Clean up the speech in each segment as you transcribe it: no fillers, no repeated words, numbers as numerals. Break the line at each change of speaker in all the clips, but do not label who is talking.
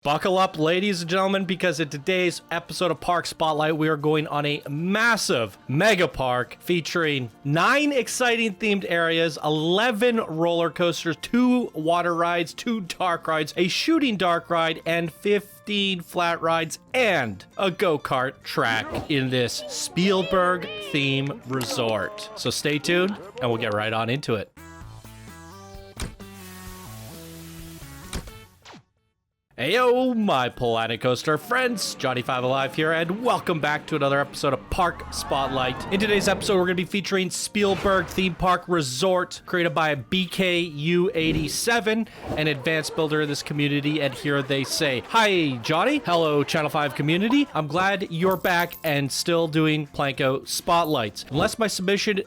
Buckle up, ladies and gentlemen, because in today's episode of Park Spotlight, we are going on a massive mega park featuring 9 exciting themed areas, 11 roller coasters, 2 water rides, 2 dark rides, a shooting dark ride, and 15 flat rides, and a go-kart track in this Spielberg theme resort. So stay tuned, and we'll get right on into it. Heyo, my Planet Coaster friends, Johnny5 Alive here, and welcome back to another episode of Park Spotlight. In today's episode, we're going to be featuring Spielberg Theme Park Resort, created by BKU87, an advanced builder in this community, and here they say, hi, Johnny. Hello, Channel 5 community. I'm glad you're back and still doing Planko Spotlights. Unless my submission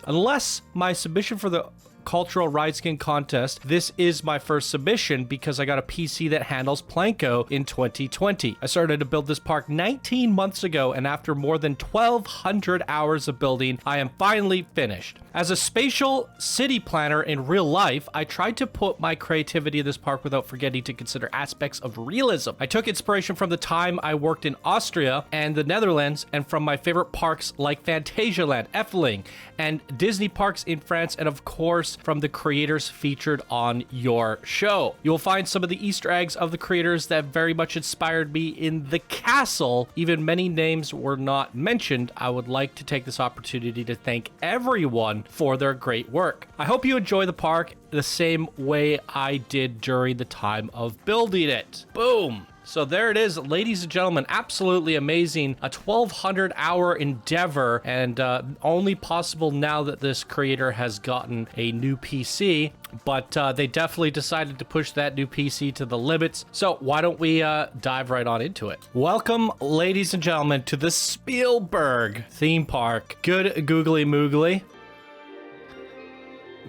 for the Cultural Ride Skin Contest, this is my first submission because I got a PC that handles Planko in 2020. I started to build this park 19 months ago, and after more than 1,200 hours of building, I am finally finished. As a spatial city planner in real life, I tried to put my creativity in this park without forgetting to consider aspects of realism. I took inspiration from the time I worked in Austria and the Netherlands, and from my favorite parks like Phantasialand, Efteling, and Disney parks in France, and of course, from the creators featured on your show. You'll find some of the Easter eggs of the creators that very much inspired me in the castle. Even many names were not mentioned. I would like to take this opportunity to thank everyone for their great work. I hope you enjoy the park the same way I did during the time of building it. Boom. So there it is, ladies and gentlemen, absolutely amazing. A 1,200 hour endeavor, and only possible now that this creator has gotten a new PC, but they definitely decided to push that new PC to the limits. So why don't we dive right on into it? Welcome, ladies and gentlemen, to the Spielberg theme park. Good googly moogly.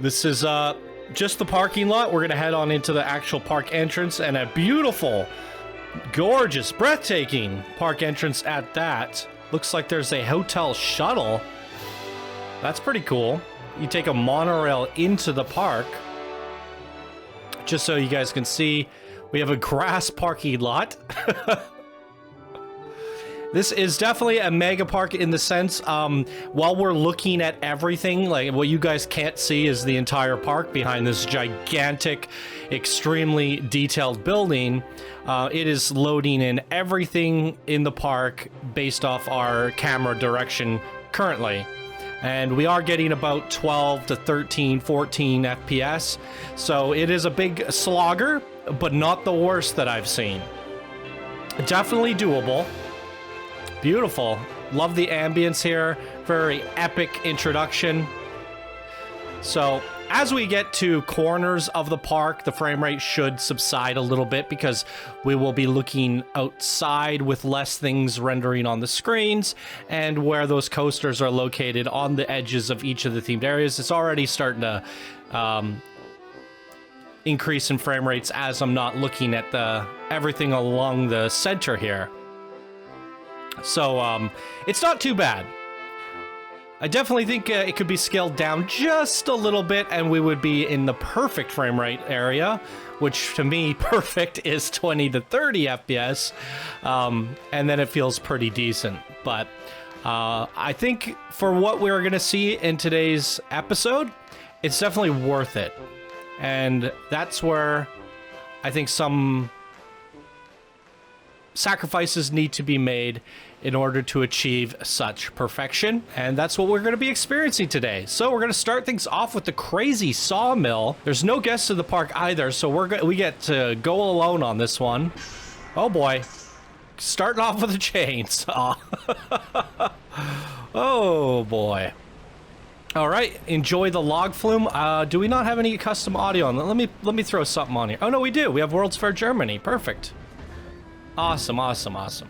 This is just the parking lot. We're gonna head on into the actual park entrance, and a beautiful, gorgeous, breathtaking park entrance at that. Looks like there's a hotel shuttle. That's pretty cool. You take a monorail into the park. Just so you guys can see, we have a grass parking lot. This is definitely a mega park in the sense, while we're looking at everything, like what you guys can't see is the entire park behind this gigantic, extremely detailed building. It is loading in everything in the park based off our camera direction currently. And we are getting about 12 to 13, 14 FPS. So it is a big slogger, but not the worst that I've seen. Definitely doable. Beautiful. Love the ambience here. Very epic introduction. So as we get to corners of the park, the frame rate should subside a little bit because we will be looking outside with less things rendering on the screens, and where those coasters are located on the edges of each of the themed areas, it's already starting to increase in frame rates as I'm not looking at everything along the center here. So, it's not too bad. I definitely think it could be scaled down just a little bit, and we would be in the perfect frame rate area, which to me, perfect is 20 to 30 FPS, and then it feels pretty decent. But I think for what we're going to see in today's episode, it's definitely worth it. And that's where I think some sacrifices need to be made in order to achieve such perfection, and that's what we're going to be experiencing today. So we're going to start things off with the crazy Sawmill. There's no guests in the park either, so we get to go alone on this one. Oh boy, starting off with a chainsaw. Oh boy. All right, enjoy the log flume. Do we not have any custom audio on? Let me throw something on here. Oh no, we do. We have World's Fair Germany. Perfect. Awesome, awesome, awesome.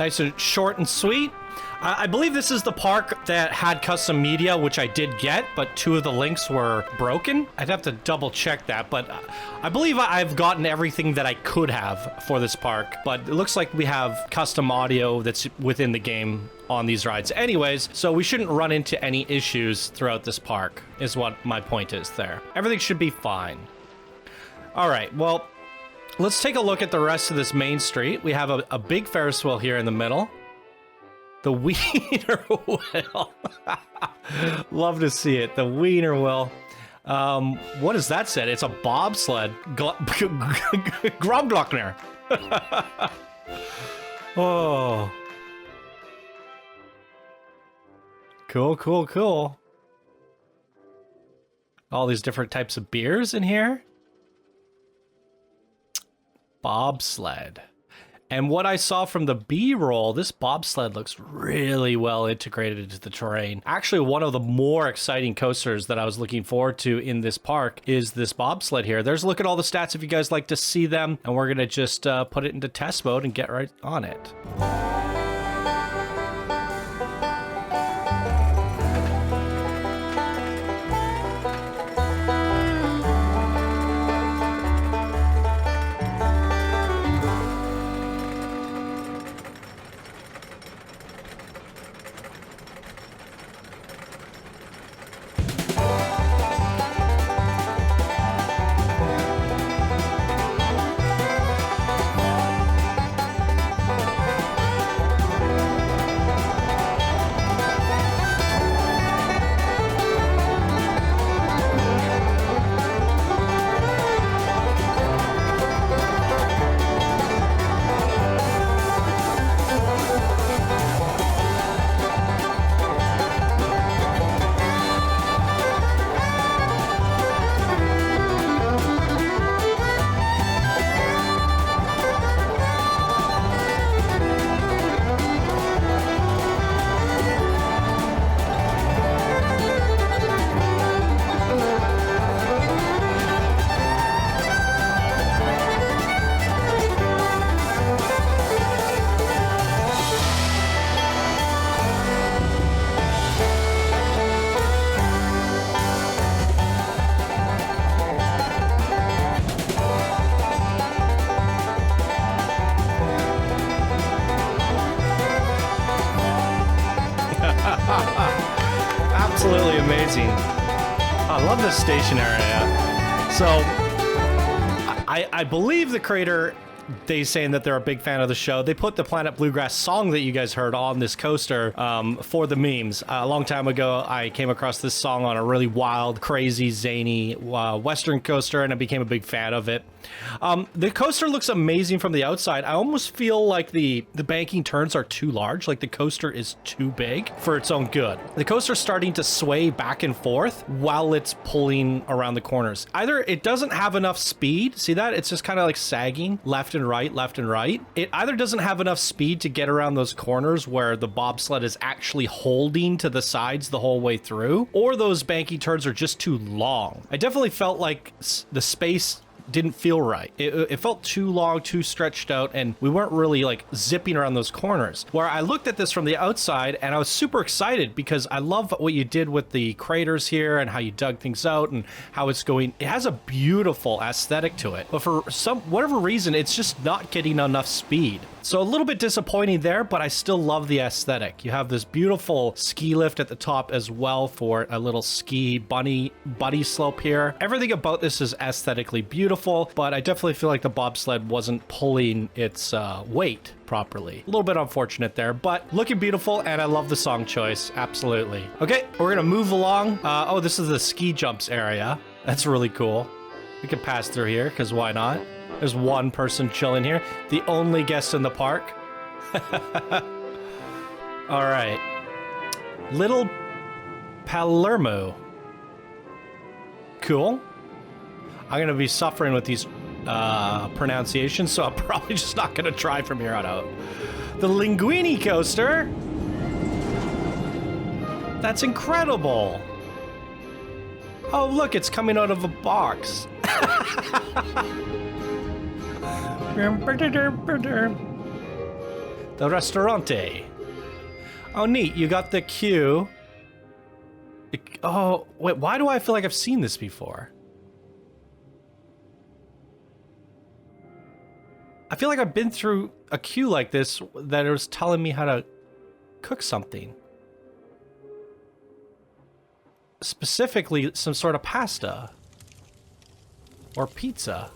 Nice and short and sweet. I believe this is the park that had custom media, which I did get, but 2 of the links were broken. I'd have to double check that, but I believe I've gotten everything that I could have for this park, but it looks like we have custom audio that's within the game on these rides anyways, so we shouldn't run into any issues throughout this park, is what my point is there. Everything should be fine. All right, well, let's take a look at the rest of this main street. We have a big Ferris wheel here in the middle. The Wiener Wheel. Love to see it. The Wiener Wheel. What does that say? It's a bobsled. Grobclocknier. Oh. Cool, cool, cool. All these different types of beers in here. Bobsled. And what I saw from the B-roll, this bobsled looks really well integrated into the terrain. Actually, one of the more exciting coasters that I was looking forward to in this park is this bobsled here. There's a look at all the stats if you guys like to see them. And we're going to just put it into test mode and get right on it. Absolutely amazing. I love this station area. So, I believe the creator, they saying that they're a big fan of the show. They put the Planet Bluegrass song that you guys heard on this coaster for the memes. A long time ago, I came across this song on a really wild, crazy, zany Western coaster, and I became a big fan of it. The coaster looks amazing from the outside. I almost feel like the banking turns are too large, like the coaster is too big for its own good. The coaster's starting to sway back and forth while it's pulling around the corners. Either it doesn't have enough speed, see that? It's just kind of like sagging left and right, left and right. It either doesn't have enough speed to get around those corners where the bobsled is actually holding to the sides the whole way through, or those banking turns are just too long. I definitely felt like the space didn't feel right. It felt too long, too stretched out, and we weren't really like zipping around those corners. Where I looked at this from the outside and I was super excited because I love what you did with the craters here and how you dug things out and how it's going. It has a beautiful aesthetic to it, but for whatever reason, it's just not getting enough speed. So a little bit disappointing there, but I still love the aesthetic. You have this beautiful ski lift at the top as well for a little ski buddy slope here. Everything about this is aesthetically beautiful, but I definitely feel like the bobsled wasn't pulling its weight properly. A little bit unfortunate there, but looking beautiful, and I love the song choice. Absolutely. Okay, we're gonna move along. Oh, this is the ski jumps area. That's really cool. We can pass through here, because why not? There's one person chilling here. The only guest in the park. All right. Little Palermo. Cool. I'm going to be suffering with these pronunciations, so I'm probably just not going to try from here on out. The Linguine Coaster. That's incredible. Oh, look, it's coming out of a box. The restaurante. Oh, neat. You got the queue. Oh, wait. Why do I feel like I've seen this before? I feel like I've been through a queue like this that it was telling me how to cook something. Specifically, some sort of pasta. Or pizza.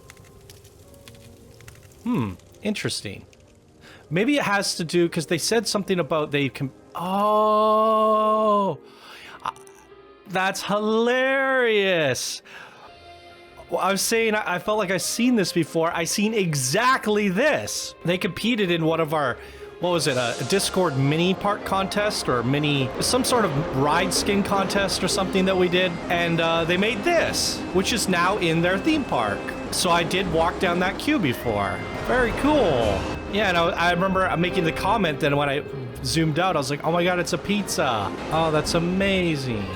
Interesting. Maybe it has to do, because they said something about they can... Oh! That's hilarious! Well, I was saying, I felt like I've seen this before. I seen exactly this. They competed in one of our... What was it? A Discord mini park contest or some sort of ride skin contest or something that we did. And they made this, which is now in their theme park. So I did walk down that queue before. Very cool. Yeah, and I remember making the comment that when I zoomed out, I was like, oh my God, it's a pizza. Oh, that's amazing.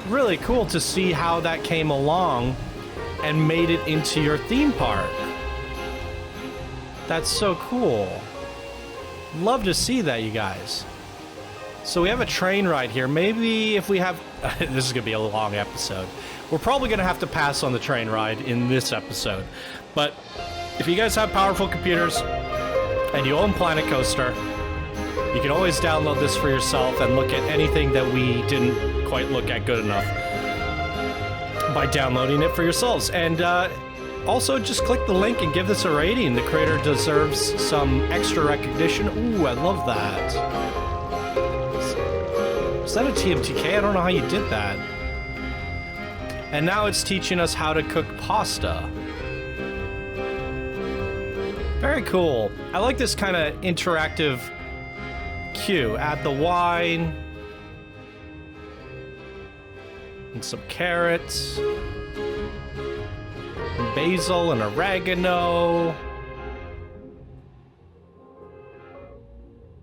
Really cool to see how that came along and made it into your theme park. That's so cool. Love to see that, you guys. So we have a train ride here. Maybe if we have... This is going to be a long episode. We're probably going to have to pass on the train ride in this episode. But if you guys have powerful computers and you own Planet Coaster, you can always download this for yourself and look at anything that we didn't quite look at good enough by downloading it for yourselves. And also, just click the link and give this a rating. The creator deserves some extra recognition. Ooh, I love that. Is that a TMTK? I don't know how you did that. And now it's teaching us how to cook pasta. Very cool. I like this kind of interactive queue. Add the wine. And some carrots. Basil and oregano.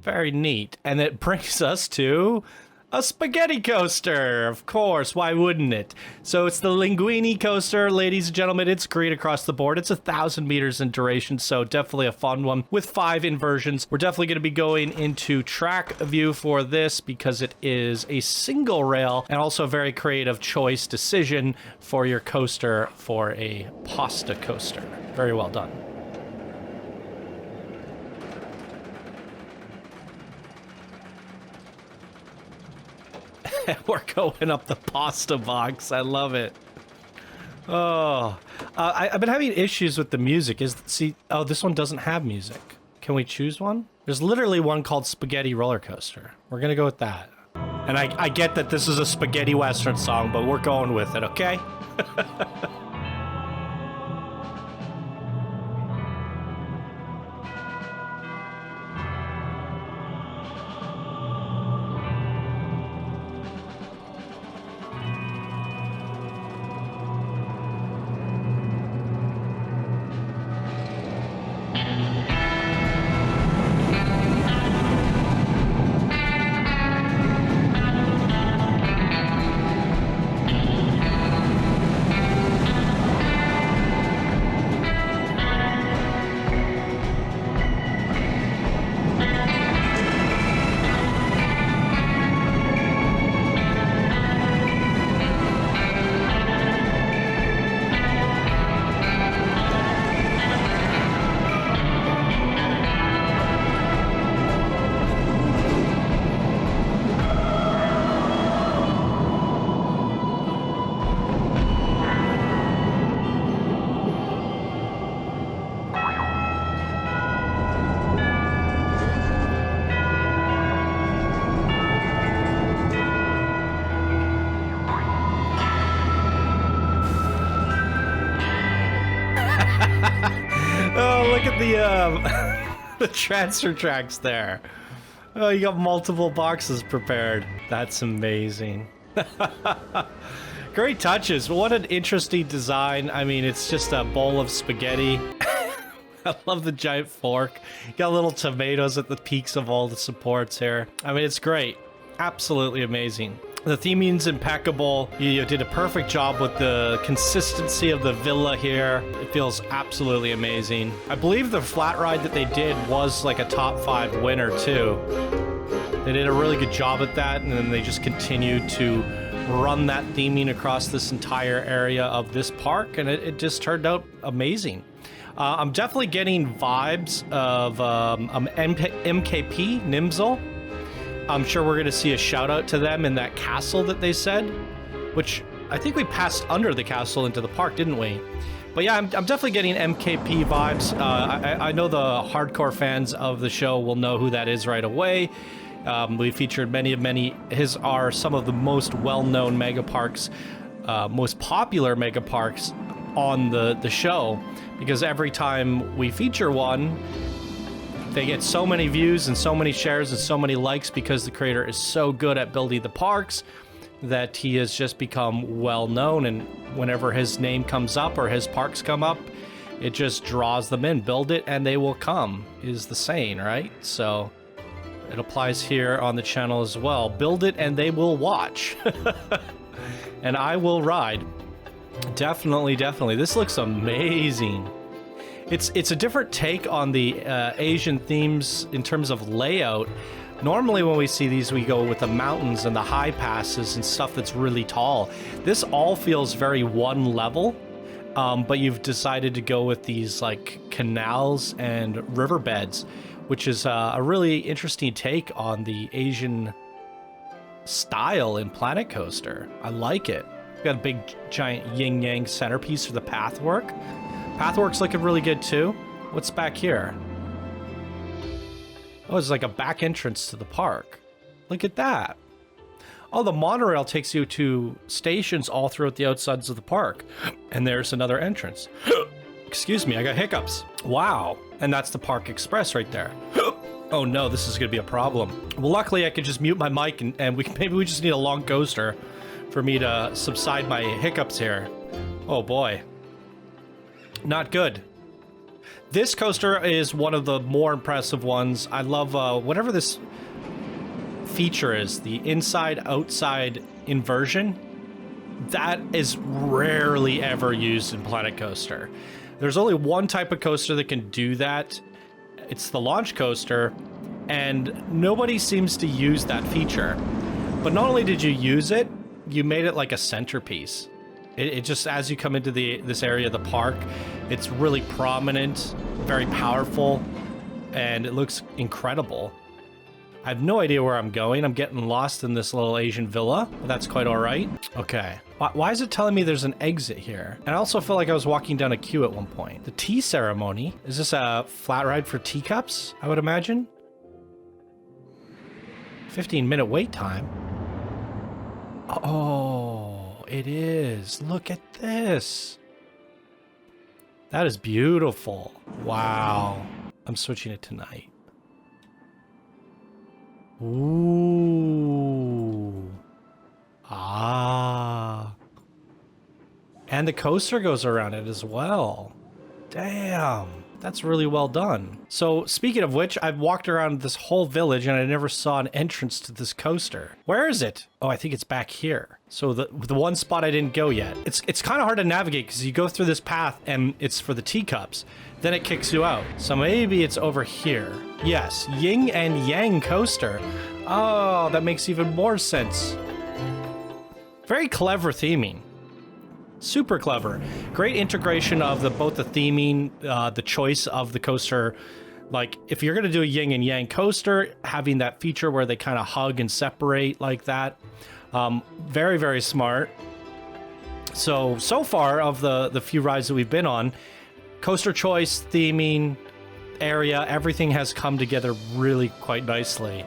Very neat. And it brings us to a spaghetti coaster. Of course, why wouldn't it? So it's the Linguine Coaster, ladies and gentlemen. It's great across the board. It's 1,000 meters in duration, so definitely a fun one with 5 inversions. We're definitely going to be going into track view for this because it is a single rail and also a very creative choice decision for your coaster for a pasta coaster. Very well done. We're going up the pasta box. I love it. Oh, I've been having issues with the music. Oh, this one doesn't have music. Can we choose one? There's literally one called Spaghetti Roller Coaster. We're gonna go with that. And I get that this is a spaghetti western song, but we're going with it, okay? Oh, look at the transfer tracks there. Oh, you got multiple boxes prepared. That's amazing. Great touches. What an interesting design. I mean, it's just a bowl of spaghetti. I love the giant fork. You got little tomatoes at the peaks of all the supports here. I mean, it's great. Absolutely amazing. The theming's impeccable. You did a perfect job with the consistency of the villa here. It feels absolutely amazing. I believe the flat ride that they did was like a top 5 winner too. They did a really good job at that, and then they just continued to run that theming across this entire area of this park, and it just turned out amazing. I'm definitely getting vibes of MKP, Nimzel. I'm sure we're going to see a shout out to them in that castle that they said, which I think we passed under the castle into the park, didn't we? But yeah, I'm definitely getting MKP vibes. I know the hardcore fans of the show will know who that is right away. We featured many. His are some of the most well-known mega parks, most popular mega parks on the show, because every time we feature one, they get so many views and so many shares and so many likes because the creator is so good at building the parks that he has just become well known, and whenever his name comes up or his parks come up, it just draws them in. Build it and they will come is the saying, right? So it applies here on the channel as well. Build it and they will watch. And I will ride. Definitely. This looks amazing. It's a different take on the Asian themes in terms of layout. Normally when we see these, we go with the mountains and the high passes and stuff that's really tall. This all feels very one level, but you've decided to go with these like canals and riverbeds, which is a really interesting take on the Asian style in Planet Coaster. I like it. We've got a big giant yin yang centerpiece for the pathwork. Pathwork's looking really good too. What's back here? Oh, it's like a back entrance to the park. Look at that. Oh, the monorail takes you to stations all throughout the outsides of the park. And there's another entrance. Excuse me, I got hiccups. Wow. And that's the Park Express right there. Oh no, this is gonna be a problem. Well, luckily I could just mute my mic and maybe we just need a long coaster for me to subside my hiccups here. Oh boy. Not good. This coaster is one of the more impressive ones. I love whatever this feature is, the inside-outside inversion. That is rarely ever used in Planet Coaster. There's only one type of coaster that can do that. It's the launch coaster, and nobody seems to use that feature. But not only did you use it, you made it like a centerpiece. It just, as you come into this area of the park, it's really prominent, very powerful, and it looks incredible. I have no idea where I'm going. I'm getting lost in this little Asian villa, but that's quite all right. Okay. Why is it telling me there's an exit here? And I also feel like I was walking down a queue at one point. The tea ceremony. Is this a flat ride for teacups, I would imagine? 15-minute wait time. Oh, it is. Look at this. That is beautiful. Wow. I'm switching it to night. Ooh. Ah. And the coaster goes around it as well. Damn. That's really well done. So, speaking of which, I've walked around this whole village and I never saw an entrance to this coaster. Where is it? Oh, I think it's back here. So the one spot I didn't go yet. It's kind of hard to navigate because you go through this path and it's for the teacups. Then it kicks you out. So maybe it's over here. Yes, Yin and Yang Coaster. Oh, that makes even more sense. Very clever theming. Super clever. Great integration of both the theming, the choice of the coaster. Like, if you're going to do a Yin and Yang coaster, having that feature where they kind of hug and separate like that. Very, very smart. So far of the few rides that we've been on, coaster choice, theming, area, everything has come together really quite nicely.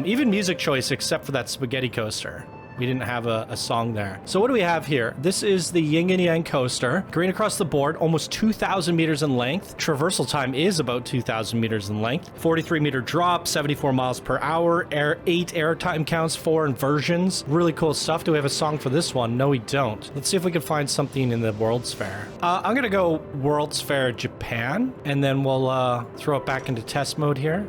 Even music choice, except for that spaghetti coaster. We didn't have a song there. So what do we have here? This is the Yin and Yang Coaster. Green across the board, almost 2,000 meters in length. Traversal time is about 2,000 meters in length. 43-meter drop, 74 miles per hour. 8 air time counts, 4 inversions. Really cool stuff. Do we have a song for this one? No, we don't. Let's see if we can find something in the World's Fair. I'm gonna go World's Fair Japan, and then we'll throw it back into test mode here.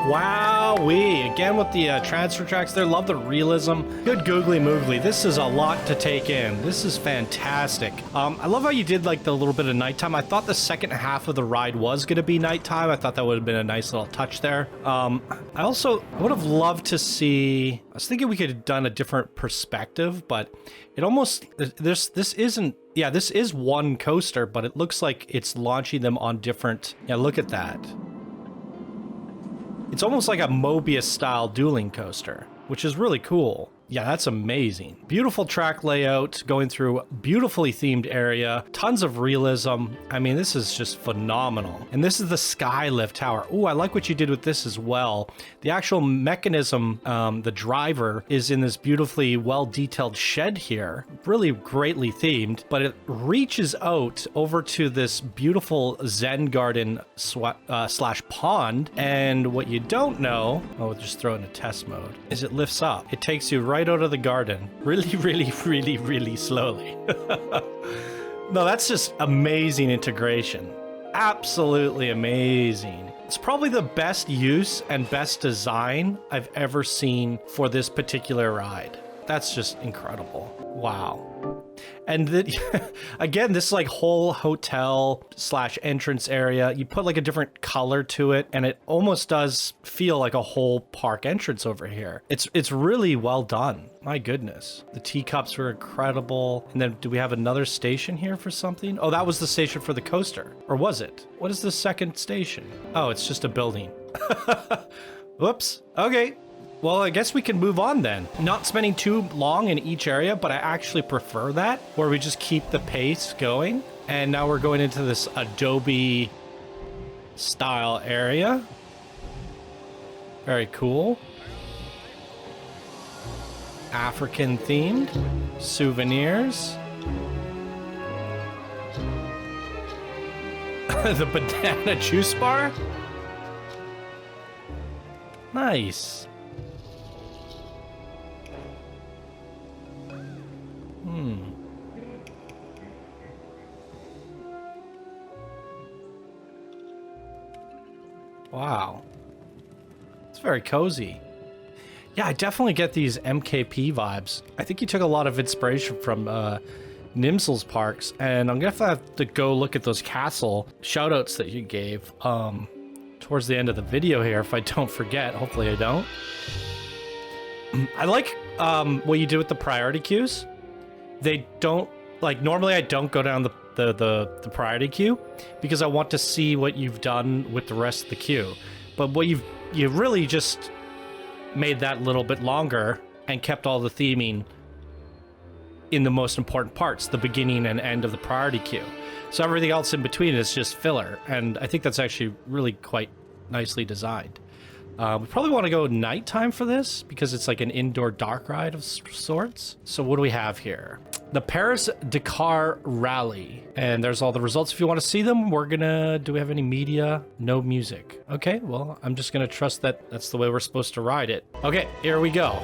Wowee. Again with the transfer tracks there. Love the realism. Good googly moogly. This is a lot to take in. This is fantastic. I love how you did like the little bit of nighttime. I thought the second half of the ride was going to be nighttime. I thought that would have been a nice little touch there. I would have loved to see... I was thinking we could have done a different perspective, but it almost... This isn't... Yeah, this is one coaster, but it looks like it's launching them on different... Yeah, look at that. It's almost like a Mobius-style dueling coaster, which is really cool. Yeah, that's amazing. Beautiful track layout, going through beautifully themed area, tons of realism. I mean, this is just phenomenal. And this is the Skylift Tower. Ooh, I like what you did with this as well. The actual mechanism, the driver, is in this beautifully well-detailed shed here. Really greatly themed, but it reaches out over to this beautiful Zen garden slash pond. And what you don't know, oh, just throw it in a test mode, is it lifts up. It takes you right out of the garden really slowly. No, that's just amazing integration. Absolutely amazing. It's probably the best use and best design I've ever seen for this particular ride. That's just incredible. Wow. And again, this like whole hotel slash entrance area, you put like a different color to it, and it almost does feel like a whole park entrance over here. It's really well done. My goodness. The teacups were incredible. And then do we have another station here for something? Oh, that was the station for the coaster. Or was it? What is the second station? Oh, it's just a building. Whoops. Okay. Well, I guess we can move on then. Not spending too long in each area, but I actually prefer that, where we just keep the pace going. And now we're going into this Adobe style area. Very cool. African themed. Souvenirs. The banana juice bar. Nice. Wow. It's very cozy. Yeah, I definitely get these MKP vibes. I think you took a lot of inspiration from Nimsel's parks, and I'm gonna have to go look at those castle shoutouts that you gave towards the end of the video here, if I don't forget. Hopefully I don't. I like what you did with the priority queues. They don't, like, normally I don't go down the priority queue because I want to see what you've done with the rest of the queue. But what you really just made that little bit longer and kept all the theming in the most important parts, the beginning and end of the priority queue. So everything else in between is just filler, and I think that's actually really quite nicely designed. We probably want to go nighttime for this because it's like an indoor dark ride of sorts. So what do we have here? The Paris Dakar Rally. And there's all the results if you want to see them. Do we have any media? No music. Okay, well, I'm just going to trust that that's the way we're supposed to ride it. Okay, here we go.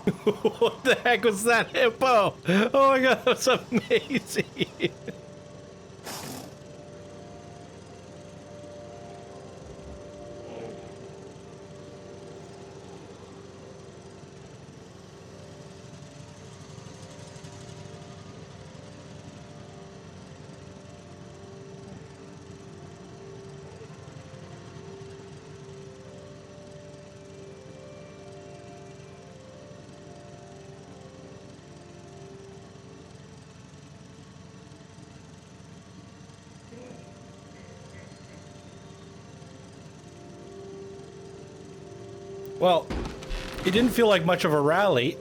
What the heck was that hippo? Oh my god, that's amazing. Well, it didn't feel like much of a rally,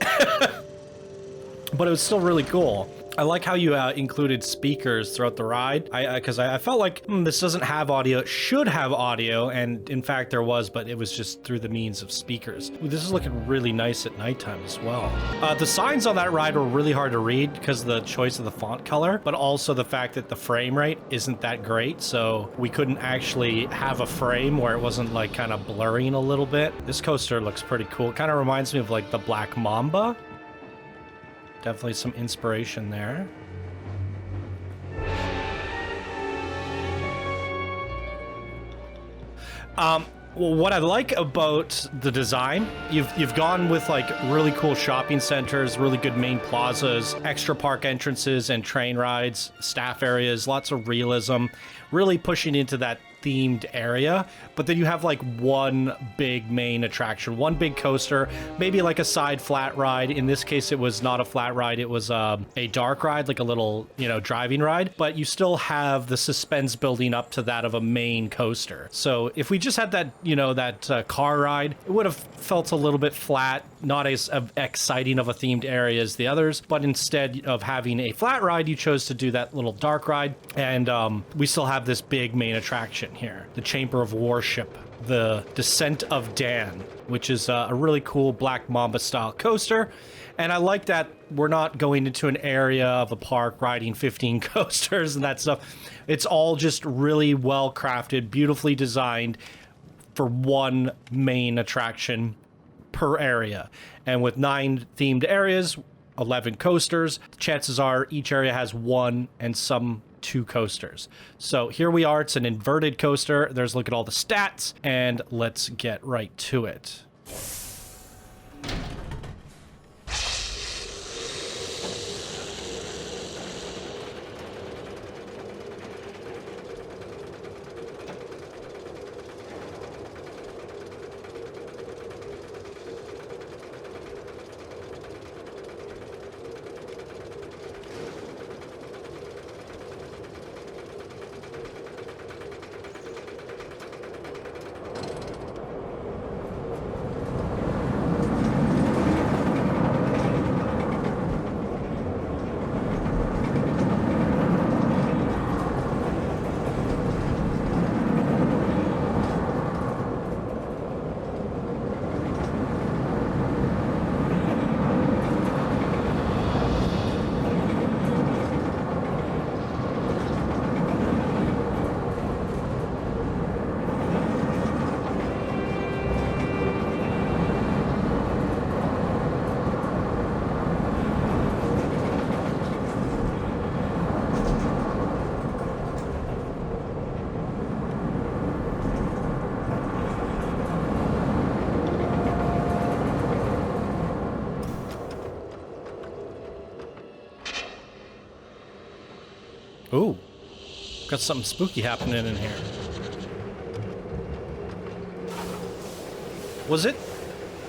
but it was still really cool. I like how you included speakers throughout the ride, because I felt like this doesn't have audio. It should have audio, and in fact there was, but it was just through the means of speakers. Ooh, this is looking really nice at nighttime as well. The signs on that ride were really hard to read because of the choice of the font color, but also the fact that the frame rate isn't that great, so we couldn't actually have a frame where it wasn't like kind of blurring a little bit. This coaster looks pretty cool. It kind of reminds me of like the Black Mamba. Definitely some inspiration there. Well, what I like about the design, you've gone with like really cool shopping centers, really good main plazas, extra park entrances and train rides, staff areas, lots of realism, really pushing into that themed area. But then you have like one big main attraction, one big coaster, maybe like a side flat ride. In this case, it was not a flat ride. It was a dark ride, like a little, driving ride, but you still have the suspense building up to that of a main coaster. So if we just had that, that car ride, it would have felt a little bit flat, not as exciting of a themed area as the others, but instead of having a flat ride, you chose to do that little dark ride. And we still have this big main attraction here, the Chamber of Worship, the Descent of Dan, which is a really cool Black Mamba style coaster. And I like that we're not going into an area of a park riding 15 coasters and that stuff. It's all just really well crafted, beautifully designed for one main attraction per area. And with 9 themed areas, 11 coasters, chances are each area has 1 and some 2 coasters. So here we are. It's an inverted coaster. There's a look at all the stats, and let's get right to it. Ooh, got something spooky happening in here. Was it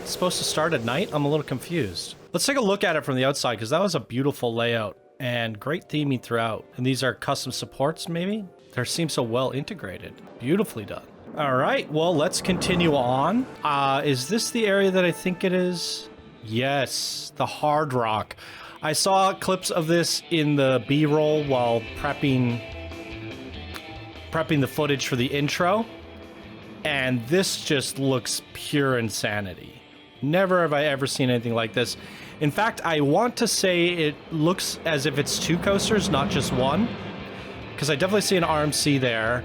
supposed to start at night? I'm a little confused. Let's take a look at it from the outside, because that was a beautiful layout and great theming throughout. And these are custom supports, maybe? They seem so well integrated. Beautifully done. All right, well, let's continue on. Is this the area that I think it is? Yes, the Hard Rock. I saw clips of this in the B-roll while prepping the footage for the intro, and this just looks pure insanity. Never have I ever seen anything like this. In fact, I want to say it looks as if it's 2 coasters, not just one, because I definitely see an RMC there,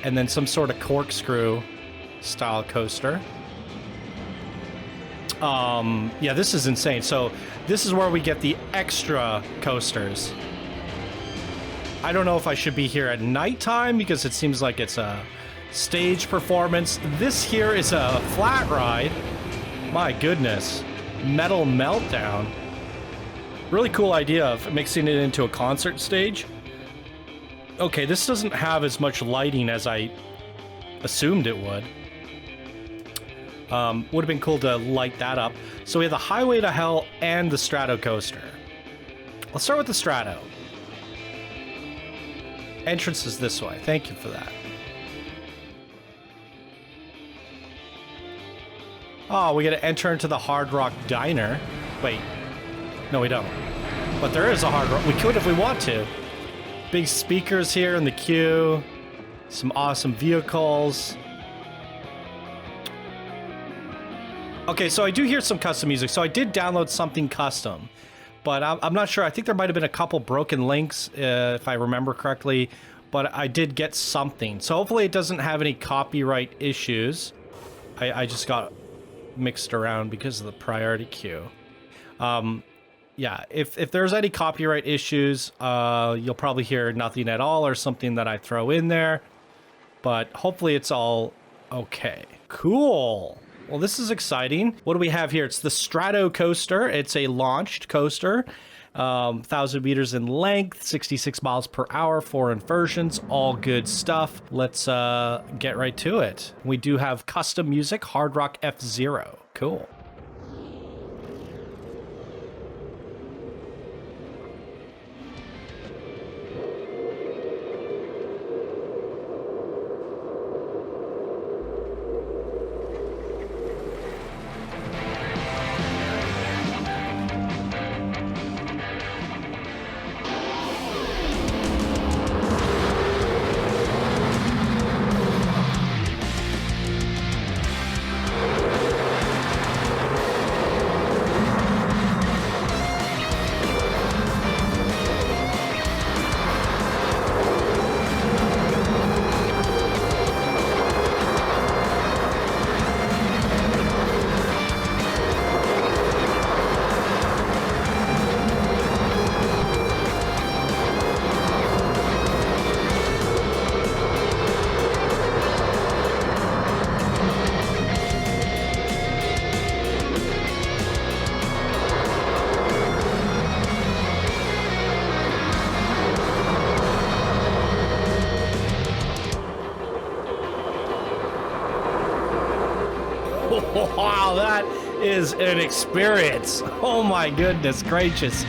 and then some sort of corkscrew style coaster. Yeah, this is insane. So this is where we get the extra coasters. I don't know if I should be here at nighttime because it seems like it's a stage performance. This here is a flat ride. My goodness. Metal Meltdown. Really cool idea of mixing it into a concert stage. Okay, this doesn't have as much lighting as I assumed it would. Would have been cool to light that up. So we have the Highway to Hell and the Stratocoaster. Let's start with the Strato. Entrance is this way. Thank you for that. Oh, we gotta enter into the Hard Rock Diner. Wait. No, we don't. But there is a Hard Rock. We could if we want to. Big speakers here in the queue. Some awesome vehicles. Okay, so I do hear some custom music. So I did download something custom. But I'm not sure. I think there might have been a couple broken links, if I remember correctly. But I did get something. So hopefully it doesn't have any copyright issues. I just got mixed around because of the priority queue. Yeah, if there's any copyright issues, you'll probably hear nothing at all or something that I throw in there. But hopefully it's all okay. Cool. Well, this is exciting. What do we have here? It's the Stratocoaster. It's a launched coaster. 1,000 meters in length, 66 miles per hour, 4 inversions, all good stuff. Let's get right to it. We do have custom music, Hard Rock F-Zero. Cool. Wow, that is an experience. Oh my goodness gracious.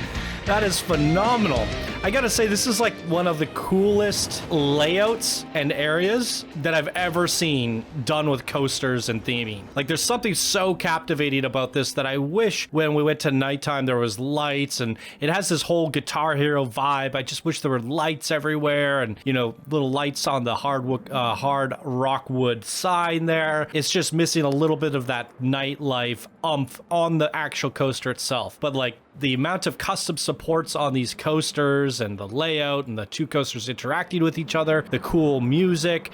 That is phenomenal. I gotta say, this is like one of the coolest layouts and areas that I've ever seen done with coasters and theming. Like, there's something so captivating about this that I wish when we went to nighttime there was lights, and it has this whole Guitar Hero vibe. I just wish there were lights everywhere and, you know, little lights on the hard rockwood sign there. It's just missing a little bit of that nightlife umph on the actual coaster itself. But like, the amount of custom supports on these coasters and the layout and the two coasters interacting with each other, the cool music,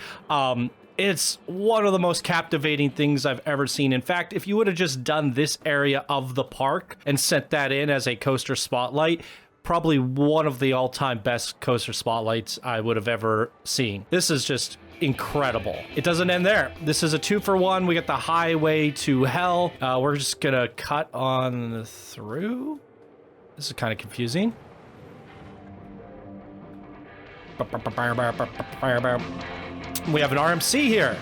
it's one of the most captivating things I've ever seen. In fact, if you would have just done this area of the park and sent that in as a coaster spotlight, probably one of the all-time best coaster spotlights I would have ever seen. This is just incredible. It doesn't end there. This is a 2-for-1. We got the Highway to Hell. We're just gonna cut on through. This is kind of confusing. We have an RMC here.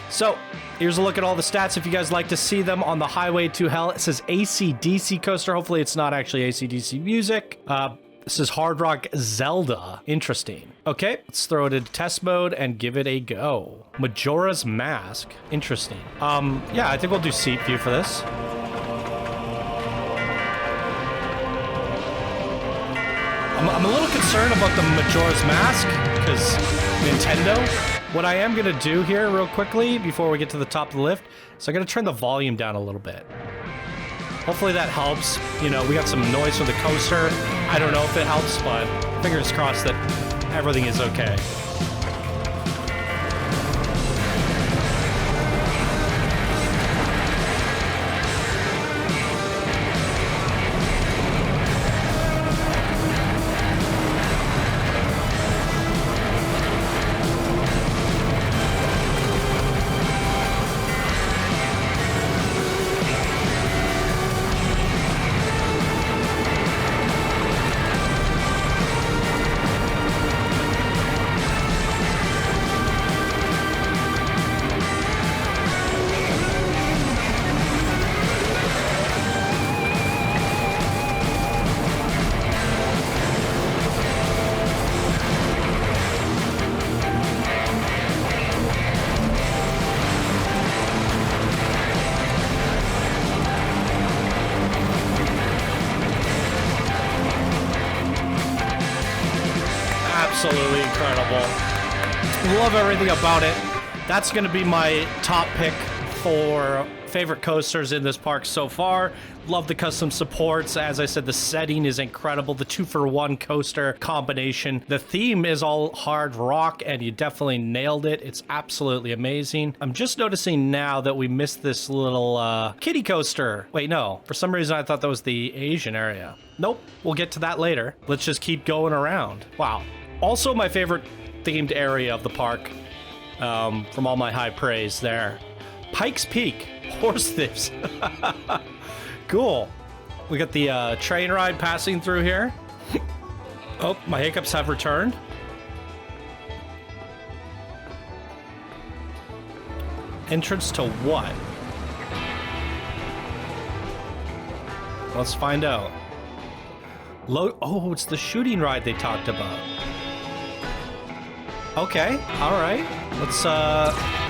So here's a look at all the stats if you guys like to see them on the Highway to Hell. It says AC/DC coaster. Hopefully it's not actually AC/DC music. This is Hard Rock Zelda. Interesting. Okay, let's throw it into test mode and give it a go. Majora's Mask. Interesting. Yeah, I think we'll do seat view for this. I'm a little concerned about the Majora's Mask because Nintendo. What I am going to do here real quickly before we get to the top of the lift, so I'm going to turn the volume down a little bit. Hopefully that helps. You know, we got some noise from the coaster. I don't know if it helps, but fingers crossed that everything is okay. incredible. Love everything about it. That's going to be my top pick for favorite coasters in this park so far. Love the custom supports. As I said, the setting is incredible. The 2-for-1 coaster combination. The theme is all hard rock, and you definitely nailed it. It's absolutely amazing. I'm just noticing now that we missed this little kiddie coaster. Wait, no. For some reason, I thought that was the Asian area. Nope. We'll get to that later. Let's just keep going around. Wow. Also, my favorite themed area of the park, from all my high praise there. Pikes Peak. Horse thieves. Cool. We got the train ride passing through here. Oh, my hiccups have returned. Entrance to what? Let's find out. Oh, it's the shooting ride they talked about. Okay, all right. Let's,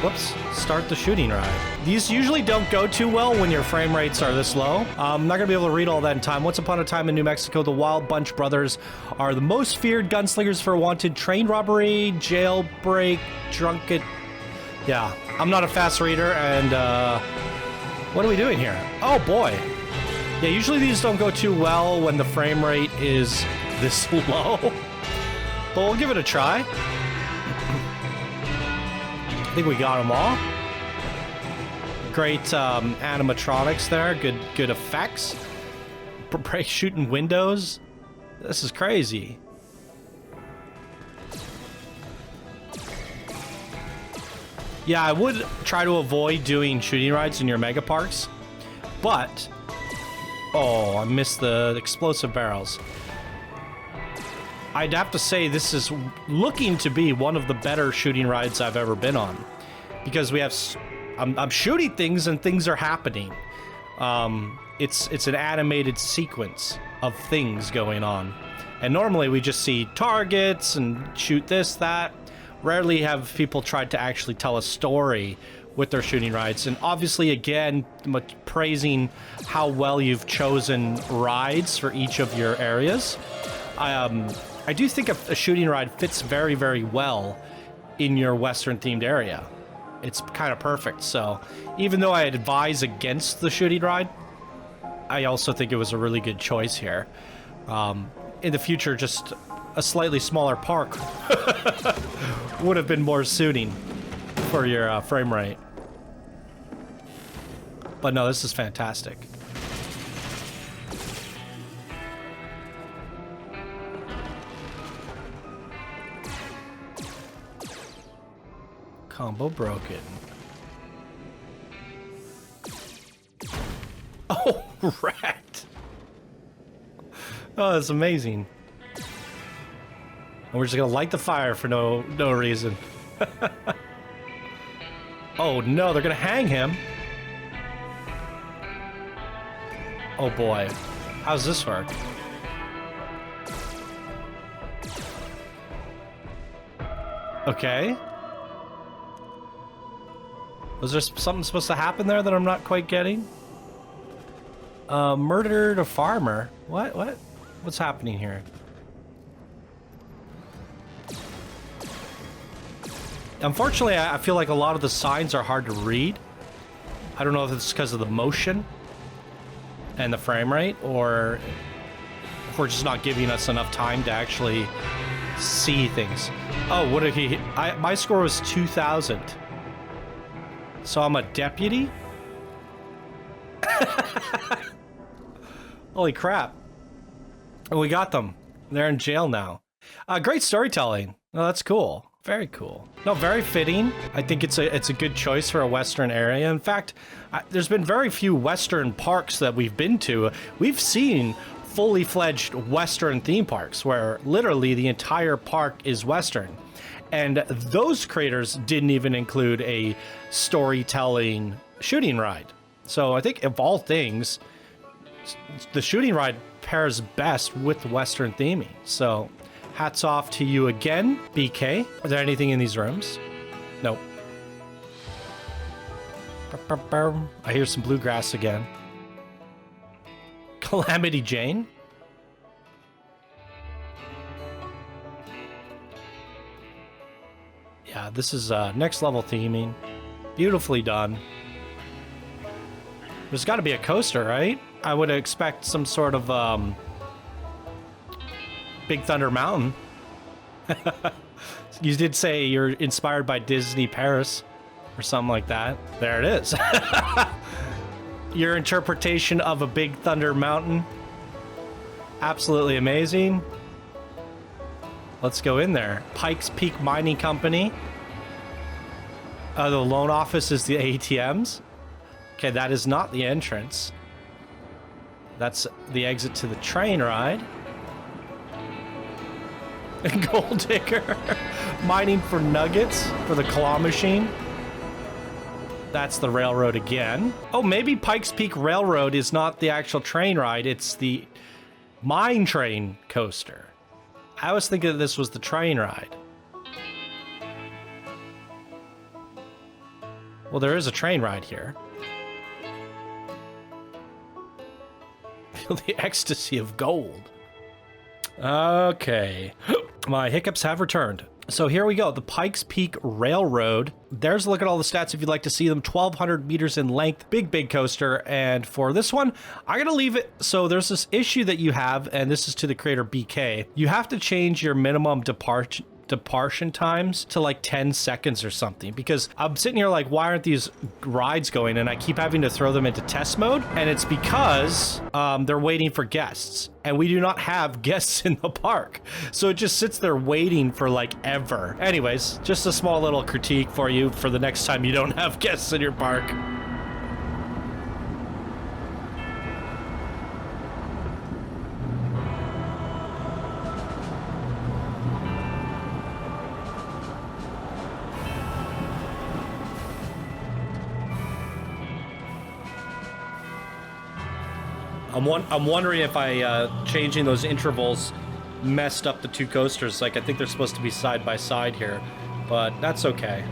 whoops, start the shooting ride. These usually don't go too well when your frame rates are this low. I'm not gonna be able to read all that in time. Once upon a time in New Mexico, the Wild Bunch brothers are the most feared gunslingers for wanted train robbery, jailbreak, drunken... Yeah, I'm not a fast reader, and, what are we doing here? Oh, boy. Yeah, usually these don't go too well when the frame rate is this low. But we'll give it a try. I think we got them all. Great animatronics there. Good effects. Break shooting windows. This is crazy. Yeah, I would try to avoid doing shooting rides in your mega parks, but oh, I missed the explosive barrels. I'd have to say this is looking to be one of the better shooting rides I've ever been on, because we have I'm shooting things and things are happening. It's an animated sequence of things going on, and normally we just see targets and shoot this, that. Rarely have people tried to actually tell a story with their shooting rides. And obviously, again, praising how well you've chosen rides for each of your areas. I do think a shooting ride fits very, very well in your Western themed area. It's kind of perfect. So even though I advise against the shooting ride, I also think it was a really good choice here. In the future, just a slightly smaller park would have been more suiting for your frame rate. But no, this is fantastic. Combo broken. Oh, wrecked. Oh, that's amazing. And we're just gonna light the fire for no reason. Oh no, they're gonna hang him. Oh boy. How's this work? Okay. Was there something supposed to happen there that I'm not quite getting? Murdered a farmer. What? What's happening here? Unfortunately, I feel like a lot of the signs are hard to read. I don't know if it's because of the motion and the frame rate, or if we're just not giving us enough time to actually see things. Oh, what did he... my score was 2,000. So I'm a deputy? Holy crap. Oh, we got them. They're in jail now. Great storytelling. Oh, that's cool. Very cool. No, very fitting. I think it's a good choice for a Western area. In fact, there's been very few Western parks that we've been to. We've seen fully fledged Western theme parks where literally the entire park is Western. And those creators didn't even include a storytelling shooting ride. So I think of all things, the shooting ride pairs best with Western theming. So hats off to you again, BK. Is there anything in these rooms? Nope. I hear some bluegrass again. Calamity Jane? Yeah, this is next level theming. Beautifully done. There's got to be a coaster, right? I would expect some sort of Big Thunder Mountain. You did say you're inspired by Disney Paris or something like that. There it is. Your interpretation of a Big Thunder Mountain. Absolutely amazing. Let's go in there. Pikes Peak Mining Company. The loan office is the ATMs. Okay, that is not the entrance. That's the exit to the train ride. Gold digger. Mining for nuggets for the claw machine. That's the railroad again. Oh, maybe Pikes Peak Railroad is not the actual train ride. It's the mine train coaster. I was thinking that this was the train ride. Well, there is a train ride here. Feel the ecstasy of gold. Okay. My hiccups have returned. So here we go, the Pikes Peak Railroad. There's a look at all the stats if you'd like to see them. 1,200 meters in length, big coaster. And for this one, I'm gonna leave it. So there's this issue that you have, and this is to the creator BK. You have to change your minimum departure times to like 10 seconds or something, because I'm sitting here like, why aren't these rides going? And I keep having to throw them into test mode, and it's because they're waiting for guests, and we do not have guests in the park, so it just sits there waiting for like ever. Anyways, just a small little critique for you for the next time you don't have guests in your park. I'm wondering if changing those intervals messed up the two coasters. Like, I think they're supposed to be side by side here, but that's okay.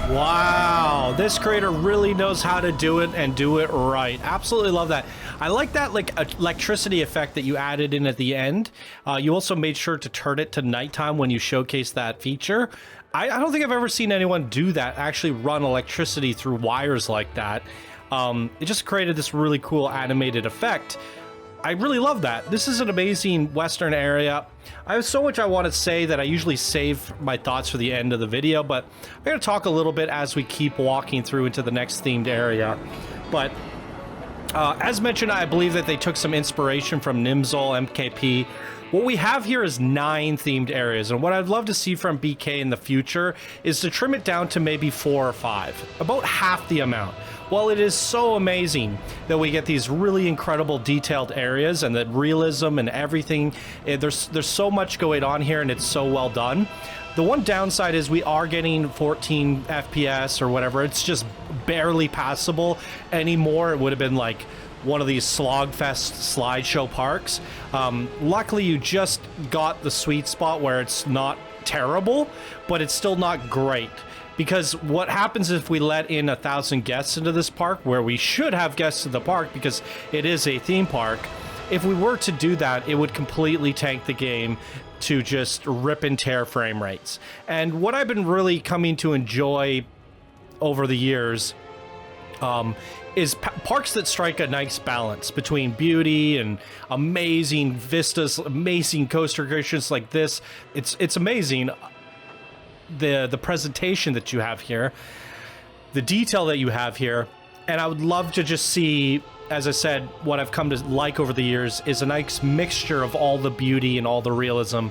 Wow, this creator really knows how to do it and do it right. Absolutely love that. I like that like electricity effect that you added in at the end. You also made sure to turn it to nighttime when you showcase that feature. I don't think I've ever seen anyone do that, actually run electricity through wires like that. It just created this really cool animated effect. I really love that. This is an amazing Western area. I have so much I want to say that I usually save my thoughts for the end of the video, but I'm going to talk a little bit as we keep walking through into the next themed area. But as mentioned, I believe that they took some inspiration from Nimzol, MKP. What we have here is 9 themed areas, and what I'd love to see from BK in the future is to trim it down to maybe 4 or 5, about half the amount. While it is so amazing that we get these really incredible detailed areas and the realism and everything, there's so much going on here and it's so well done. The one downside is we are getting 14 FPS or whatever. It's just barely passable anymore. It would have been like one of these slogfest slideshow parks. Luckily, you just got the sweet spot where it's not terrible, but it's still not great. Because what happens if we let in 1,000 guests into this park, where we should have guests in the park because it is a theme park, if we were to do that, it would completely tank the game to just rip and tear frame rates. And what I've been really coming to enjoy over the years is parks that strike a nice balance between beauty and amazing vistas, amazing coaster creations like this. It's amazing. The presentation that you have here, the detail that you have here, and I would love to just see, as I said, what I've come to like over the years is a nice mixture of all the beauty and all the realism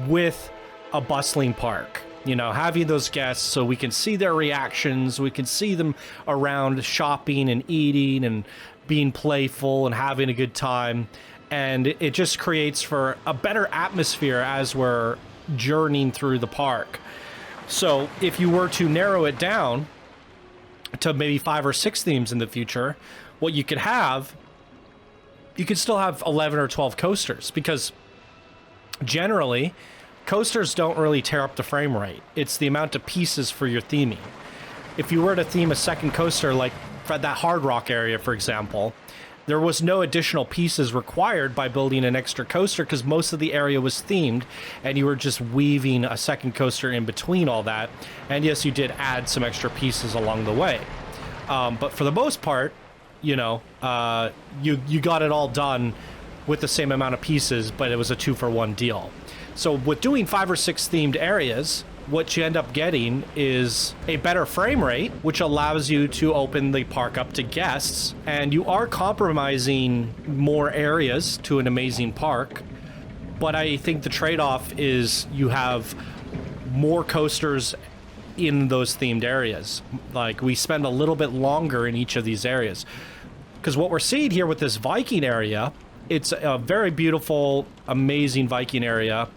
with a bustling park. You know, having those guests so we can see their reactions, we can see them around shopping and eating and being playful and having a good time, and it just creates for a better atmosphere as we're journeying through the park. So if you were to narrow it down to maybe 5 or 6 themes in the future, what you could have, you could still have 11 or 12 coasters, because generally coasters don't really tear up the frame rate. It's the amount of pieces for your theming. If you were to theme a second coaster, like for that Hard Rock area, for example, there was no additional pieces required by building an extra coaster because most of the area was themed and you were just weaving a second coaster in between all that. And yes, you did add some extra pieces along the way. But for the most part, you know, you got it all done with the same amount of pieces, but it was a 2-for-1 deal. So with doing 5 or 6 themed areas, what you end up getting is a better frame rate, which allows you to open the park up to guests, and you are compromising more areas to an amazing park. But I think the trade-off is you have more coasters in those themed areas. Like, we spend a little bit longer in each of these areas. Because what we're seeing here with this Viking area, it's a very beautiful, amazing Viking area.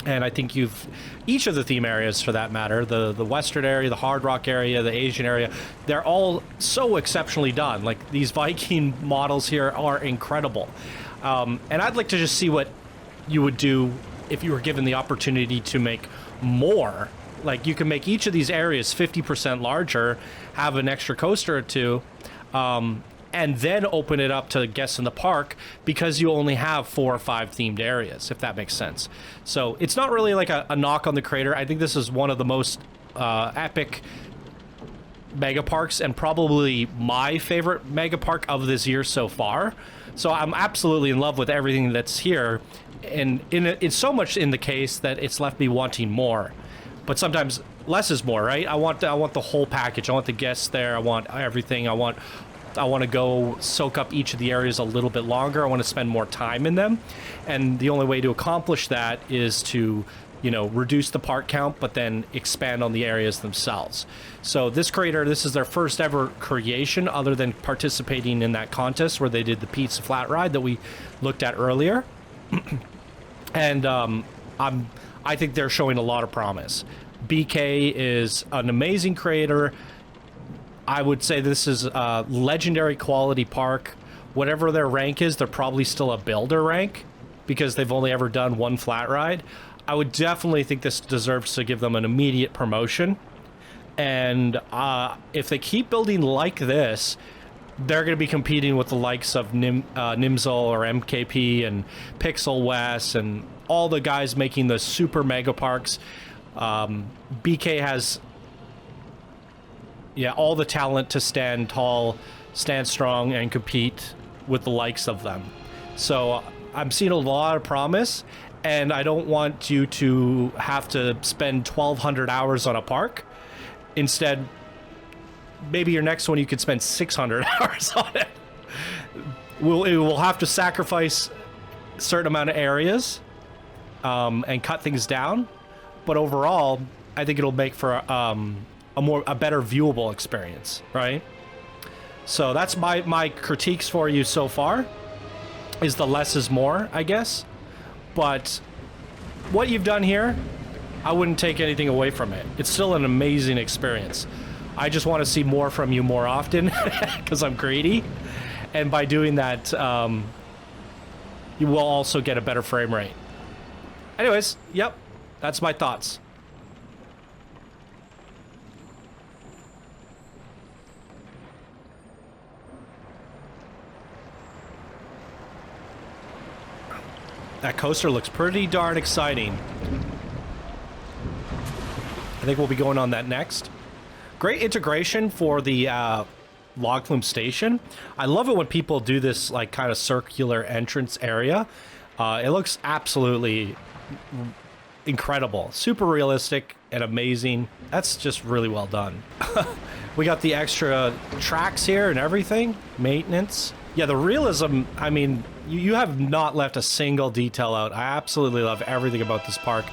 And I think each of the theme areas for that matter, the Western area, the Hard Rock area, the Asian area, they're all so exceptionally done. Like, these Viking models here are incredible. And I'd like to just see what you would do if you were given the opportunity to make more. Like, you can make each of these areas 50% larger, have an extra coaster or two, and then open it up to guests in the park, because you only have 4 or 5 themed areas, if that makes sense. So it's not really like a knock on the creator. I think this is one of the most epic mega parks, and probably my favorite mega park of this year so far. So I'm absolutely in love with everything that's here, and it's so much in the case that it's left me wanting more. But sometimes less is more, right? I want the whole package. I want the guests there. I want everything. I want to go soak up each of the areas a little bit longer. I want to spend more time in them. And the only way to accomplish that is to, you know, reduce the part count, but then expand on the areas themselves. So this creator, this is their first ever creation other than participating in that contest where they did the pizza flat ride that we looked at earlier. And I think they're showing a lot of promise. BK is an amazing creator. I would say this is a legendary quality park. Whatever their rank is, they're probably still a builder rank because they've only ever done one flat ride. I would definitely think this deserves to give them an immediate promotion. And if they keep building like this, they're going to be competing with the likes of Nimzal or MKP and Pixel West and all the guys making the super mega parks. BK has, yeah, all the talent to stand tall, stand strong, and compete with the likes of them. So I'm seeing a lot of promise, and I don't want you to have to spend 1,200 hours on a park. Instead, maybe your next one you could spend 600 hours on it. We'll have to sacrifice a certain amount of areas and cut things down, but overall, I think it'll make for a better viewable experience, right? So that's my critiques for you so far. Is the less is more, I guess. But what you've done here, I wouldn't take anything away from it. It's still an amazing experience. I just want to see more from you more often because I'm greedy. And by doing that, you will also get a better frame rate. Anyways, yep, that's my thoughts. That coaster looks pretty darn exciting. I think we'll be going on that next. Great integration for the log flume station. I love it when people do this like kind of circular entrance area. It looks absolutely incredible. Super realistic and amazing. That's just really well done. We got the extra tracks here and everything. Maintenance. Yeah, the realism, I mean, you have not left a single detail out. I absolutely love everything about this park,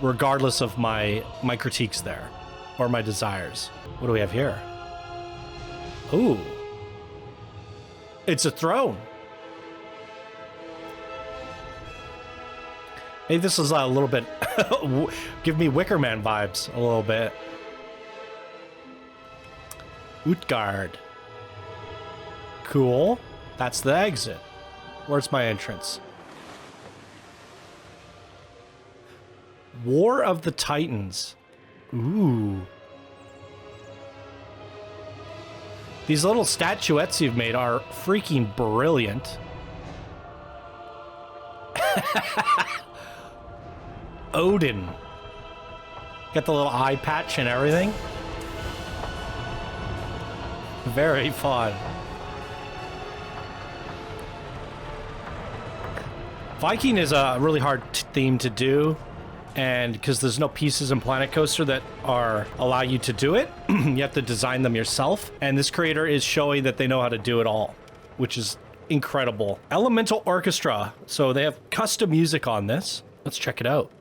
regardless of my critiques there, or my desires. What do we have here? Ooh. It's a throne. Maybe this is a little bit, give me Wicker Man vibes a little bit. Utgard. Cool. That's the exit. Where's my entrance? War of the Titans. Ooh. These little statuettes you've made are freaking brilliant. Odin. Got the little eye patch and everything. Very fun. Viking is a really hard theme to do, and because there's no pieces in Planet Coaster that allow you to do it, you have to design them yourself, and this creator is showing that they know how to do it all, which is incredible. Elemental Orchestra, so they have custom music on this. Let's check it out.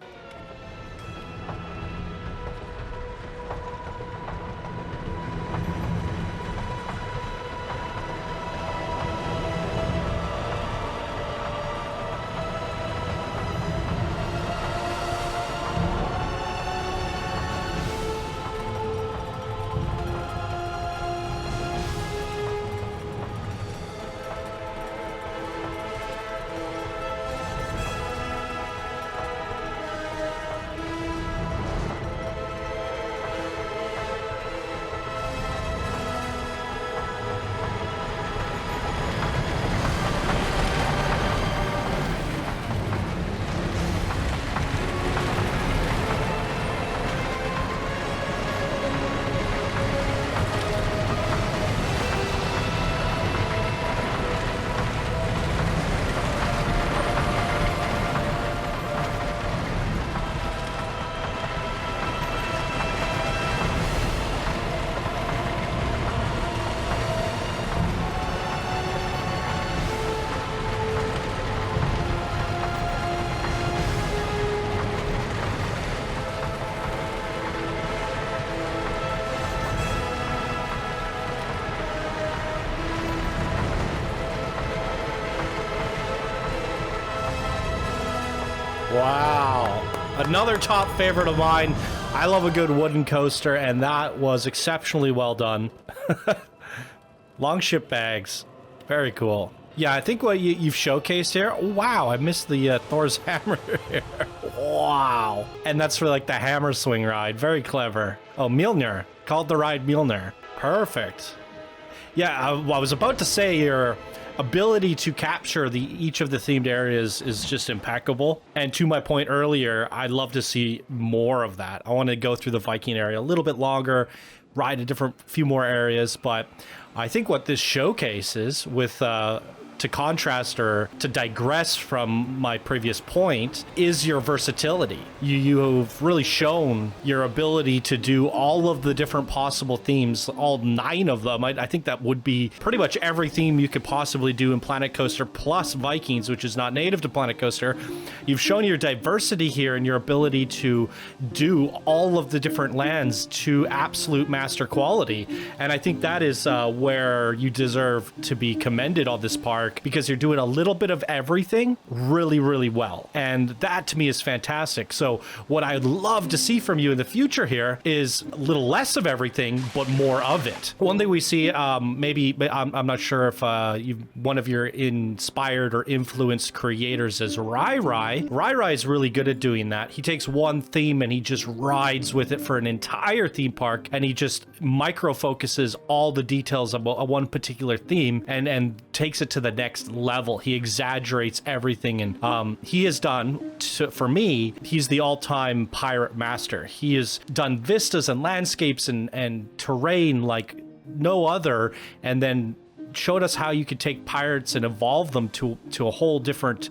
Wow. Another top favorite of mine. I love a good wooden coaster, and that was exceptionally well done. Longship bags. Very cool. Yeah, I think what you've showcased here. Wow, I missed the Thor's hammer here. Wow. And that's for like the hammer swing ride. Very clever. Oh, Mjolnir. Called the ride Mjolnir. Perfect. Yeah, I was about to say your ability to capture each of the themed areas is just impeccable. And to my point earlier, I'd love to see more of that. I want to go through the Viking area a little bit longer, ride a few more areas, but I think what this showcases with to contrast or to digress from my previous point is your versatility. You've really shown your ability to do all of the different possible themes, all 9 of them. I think that would be pretty much every theme you could possibly do in Planet Coaster plus Vikings, which is not native to Planet Coaster. You've shown your diversity here and your ability to do all of the different lands to absolute master quality. And I think that is where you deserve to be commended on this park, because you're doing a little bit of everything really, really well. And that to me is fantastic. So what I'd love to see from you in the future here is a little less of everything, but more of it. One thing we see, maybe, I'm not sure if one of your inspired or influenced creators is Rai Rai. Rai Rai is really good at doing that. He takes one theme and he just rides with it for an entire theme park, and he just micro focuses all the details of one particular theme and takes it to the next level. He exaggerates everything, and he has done, for me, he's the all-time pirate master. He has done vistas and landscapes and terrain like no other, and then showed us how you could take pirates and evolve them to a whole different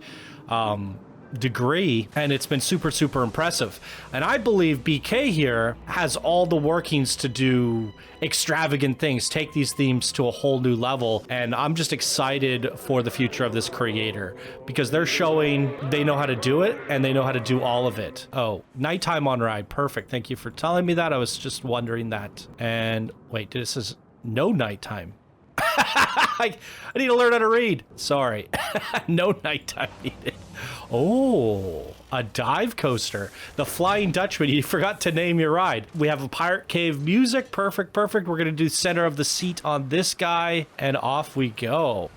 degree, and it's been super, super impressive. And I believe BK here has all the workings to do extravagant things, take these themes to a whole new level, and I'm just excited for the future of this creator, because they're showing they know how to do it, and they know how to do all of it. Oh, nighttime on ride, perfect. Thank you for telling me that. I was just wondering that. And wait, this is no nighttime. I need to learn how to read. Sorry. No nighttime needed. Oh, a dive coaster. The Flying Dutchman. You forgot to name your ride. We have a Pirate Cave music. Perfect, perfect. We're going to do center of the seat on this guy, and off we go.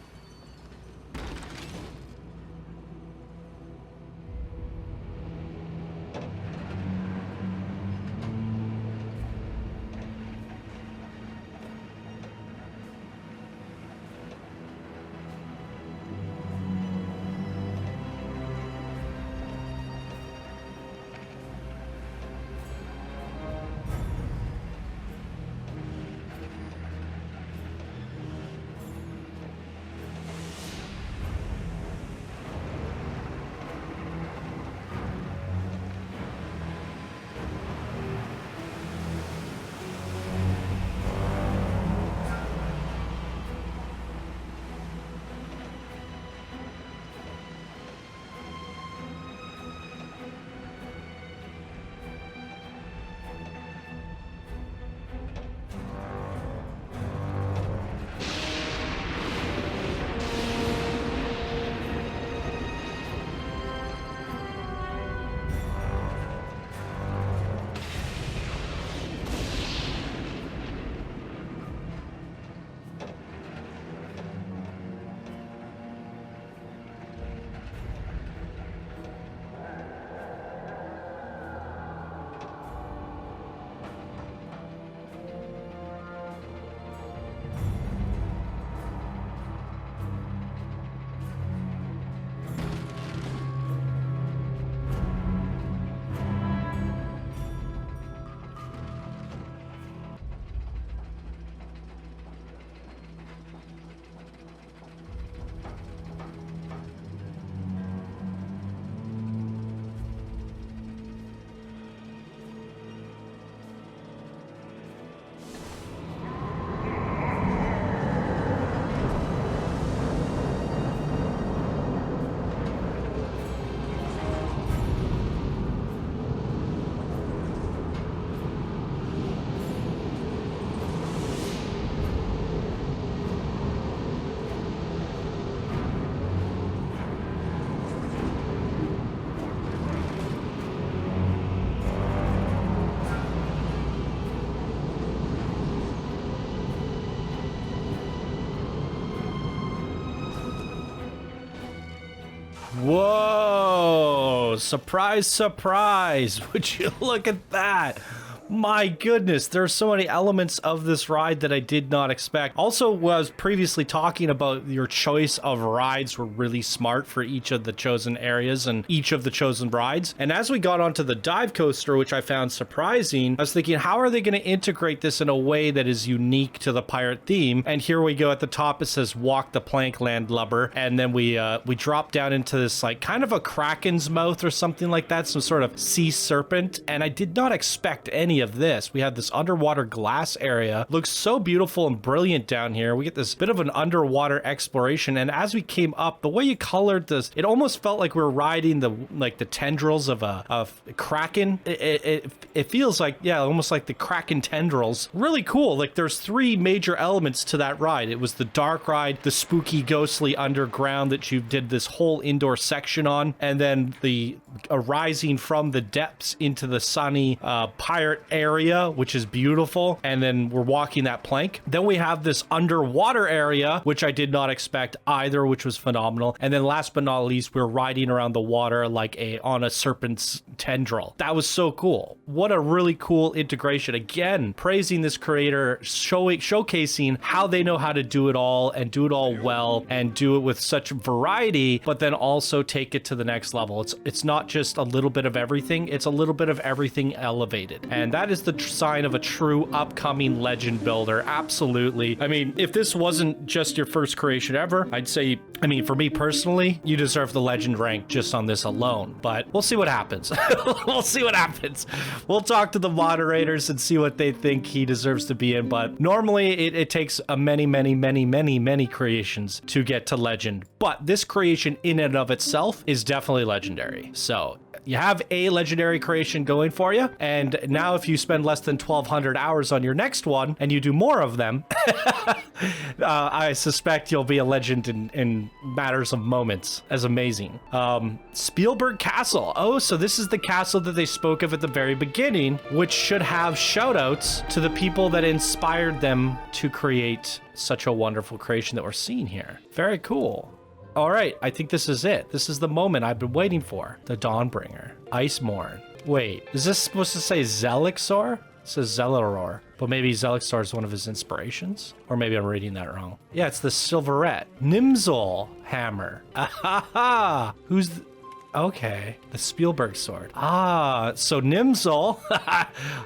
Whoa, surprise, surprise. Would you look at that? My goodness, there are so many elements of this ride that I did not expect. Also, was previously talking about your choice of rides were really smart for each of the chosen areas and each of the chosen rides. And as we got onto the dive coaster, which I found surprising, I was thinking, how are they going to integrate this in a way that is unique to the pirate theme? And here we go at the top, it says walk the plank, landlubber, and then we drop down into this like kind of a kraken's mouth or something like that, some sort of sea serpent. And I did not expect any of this. We have this underwater glass area. Looks so beautiful and brilliant down here. We get this bit of an underwater exploration, and as we came up, the way you colored this, it almost felt like we were riding the tendrils of a kraken. It feels like, yeah, almost like the kraken tendrils. Really cool. Like there's three major elements to that ride. It was the dark ride, the spooky ghostly underground that you did this whole indoor section on, and then the arising from the depths into the sunny pirate area, which is beautiful. And then we're walking that plank. Then we have this underwater area, which I did not expect either, which was phenomenal. And then last but not least, we're riding around the water like on a serpent's tendril. That was so cool. What a really cool integration. Again, praising this creator, showcasing how they know how to do it all and do it all well and do it with such variety, but then also take it to the next level. It's not just a little bit of everything, it's a little bit of everything elevated. And that is the sign of a true upcoming legend builder. Absolutely. I mean, if this wasn't just your first creation ever, I'd say, I mean, for me personally, you deserve the legend rank just on this alone, but we'll see what happens. We'll see what happens. We'll talk to the moderators and see what they think he deserves to be in, but normally it takes a many creations to get to legend, but this creation in and of itself is definitely legendary. So you have a legendary creation going for you, and now if you spend less than 1,200 hours on your next one and you do more of them, I suspect you'll be a legend in matters of moments. As amazing. Spielberg Castle. Oh, so this is the castle that they spoke of at the very beginning, which should have shout outs to the people that inspired them to create such a wonderful creation that we're seeing here. Very cool. All right, I think this is it. This is the moment I've been waiting for. The Dawnbringer. Icemorn. Wait, is this supposed to say Zelixor? It says Zeliror, but maybe Zelixor is one of his inspirations? Or maybe I'm reading that wrong. Yeah, it's the Silverette. Nimzol hammer. Ahaha! Who's... Okay, the Spielberg sword. Ah, so Nimzol,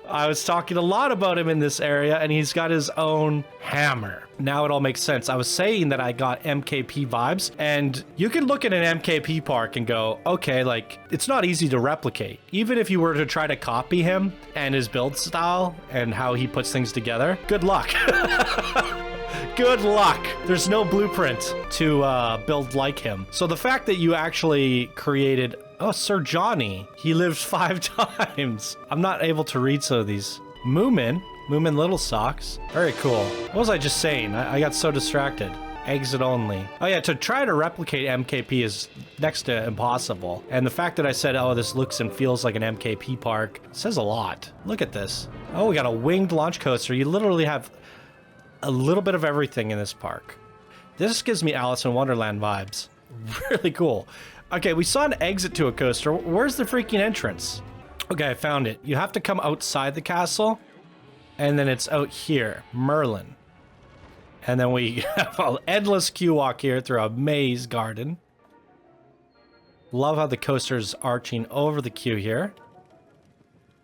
I was talking a lot about him in this area, and he's got his own hammer. Now it all makes sense. I was saying that I got MKP vibes, and you can look at an MKP park and go, okay, like, it's not easy to replicate. Even if you were to try to copy him and his build style and how he puts things together, good luck. Good luck. There's no blueprint to build like him. So the fact that you actually created... Oh, Sir Johnny. He lived 5 times. I'm not able to read some of these. Moomin Little Socks. Very cool. What was I just saying? I got so distracted. Exit only. Oh yeah, to try to replicate MKP is next to impossible. And the fact that I said, oh, this looks and feels like an MKP park says a lot. Look at this. Oh, we got a winged launch coaster. You literally have a little bit of everything in this park. This gives me Alice in Wonderland vibes. Really cool. Okay, we saw an exit to a coaster. Where's the freaking entrance? Okay, I found it. You have to come outside the castle, and then it's out here, Merlin. And then we have an endless queue walk here through a maze garden. Love how the coaster's arching over the queue here.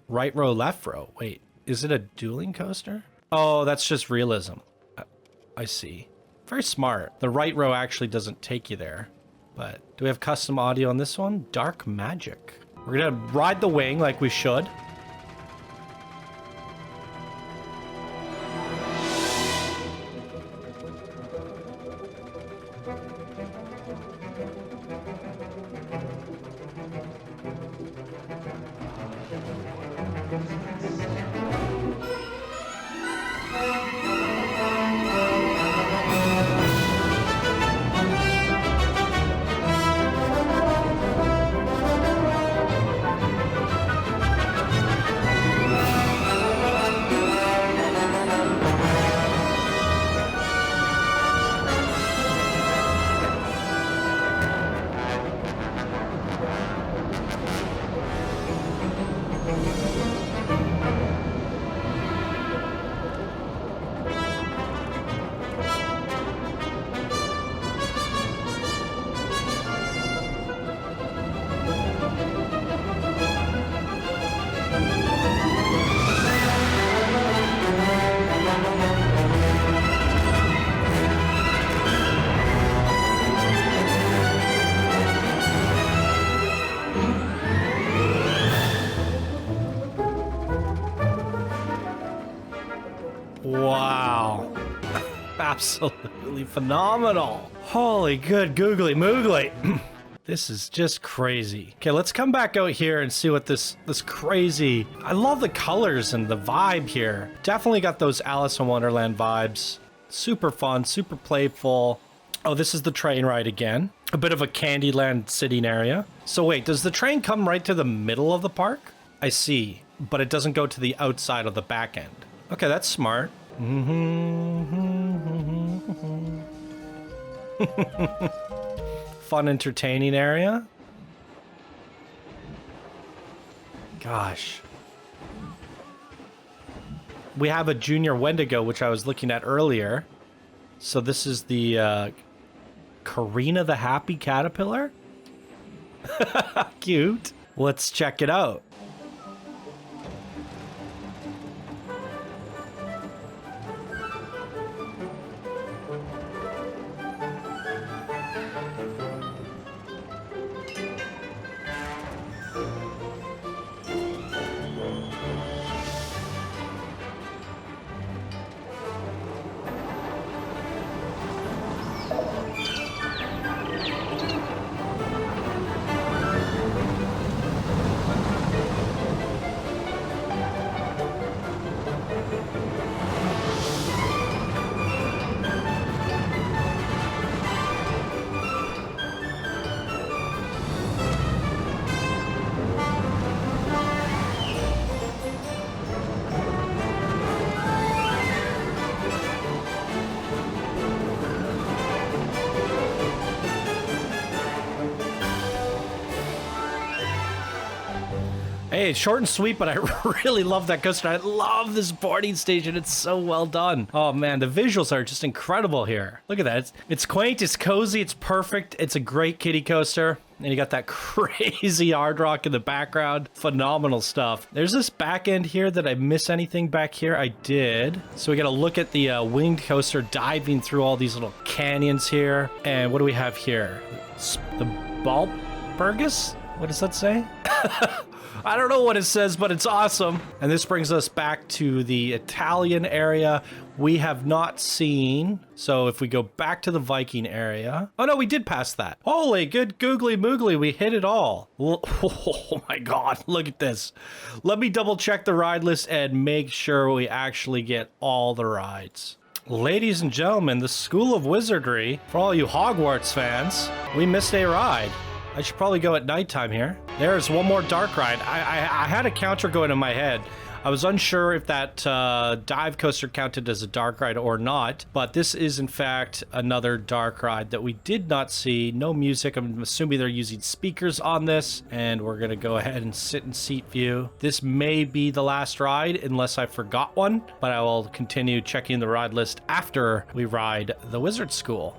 Right row, left row. Wait, is it a dueling coaster? Oh, that's just realism. I see. Very smart. The right row actually doesn't take you there. But do we have custom audio on this one? Dark Magic. We're gonna ride the wing like we should. Wow. Absolutely phenomenal. Holy good googly moogly. This is just crazy. Okay, let's come back out here and see what this crazy... I love the colors and the vibe here. Definitely got those Alice in Wonderland vibes. Super fun, super playful. Oh, this is the train ride again. A bit of a Candyland sitting area. So wait, does the train come right to the middle of the park? I see, but it doesn't go to the outside of the back end. Okay, that's smart. Fun, entertaining area. Gosh. We have a Junior Wendigo, which I was looking at earlier. So this is the Carina the Happy Caterpillar? Cute. Let's check it out. Hey, it's short and sweet, but I really love that coaster. I love this boarding station. It's so well done. Oh man, the visuals are just incredible here. Look at that. It's quaint, it's cozy, it's perfect. It's a great kiddie coaster. And you got that crazy hard rock in the background. Phenomenal stuff. There's this back end here. Did I miss anything back here? I did. So we got to look at the winged coaster diving through all these little canyons here. And what do we have here? The Balburgus? What does that say? I don't know what it says, but it's awesome. And this brings us back to the Italian area. We have not seen. So if we go back to the Viking area. Oh no, we did pass that. Holy good googly moogly. We hit it all. Oh my God, look at this. Let me double check the ride list and make sure we actually get all the rides. Ladies and gentlemen, the School of Wizardry. For all you Hogwarts fans, we missed a ride. I should probably go at nighttime here. There's one more dark ride. I had a counter going in my head. I was unsure if that dive coaster counted as a dark ride or not, but this is in fact another dark ride that we did not see. No music. I'm assuming they're using speakers on this, and we're gonna go ahead and sit in seat view. This may be the last ride unless I forgot one, but I will continue checking the ride list after we ride the Wizard School.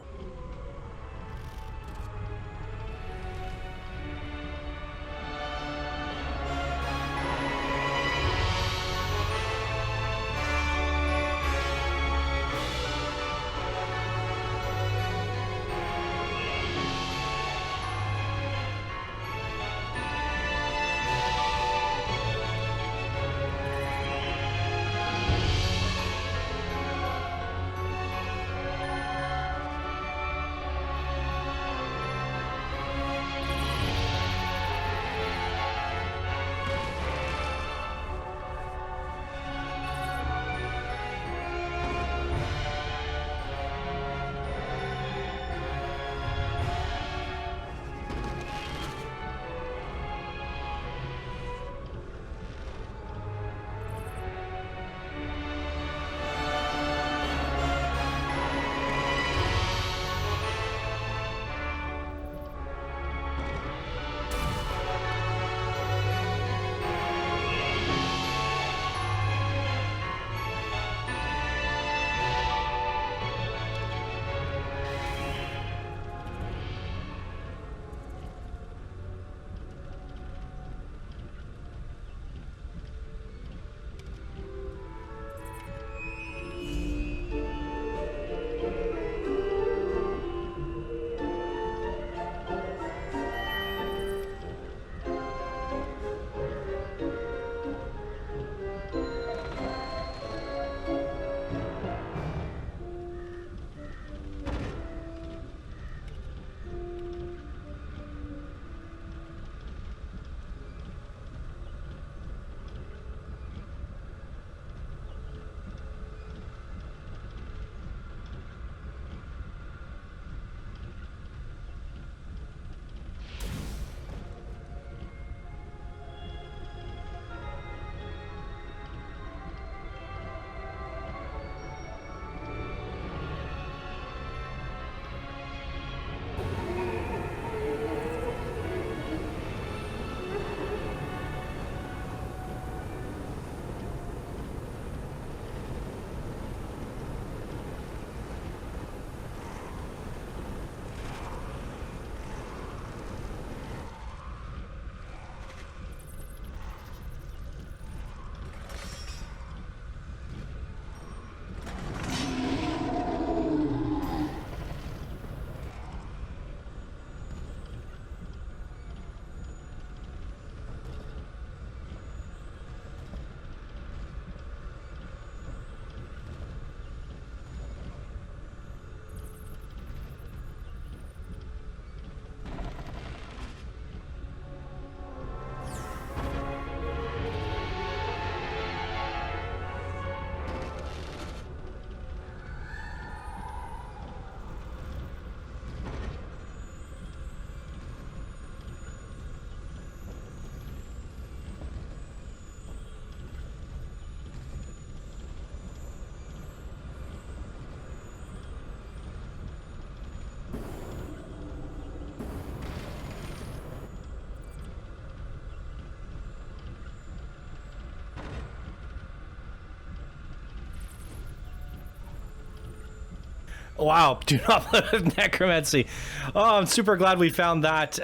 Wow, do not play with necromancy. Oh, I'm super glad we found that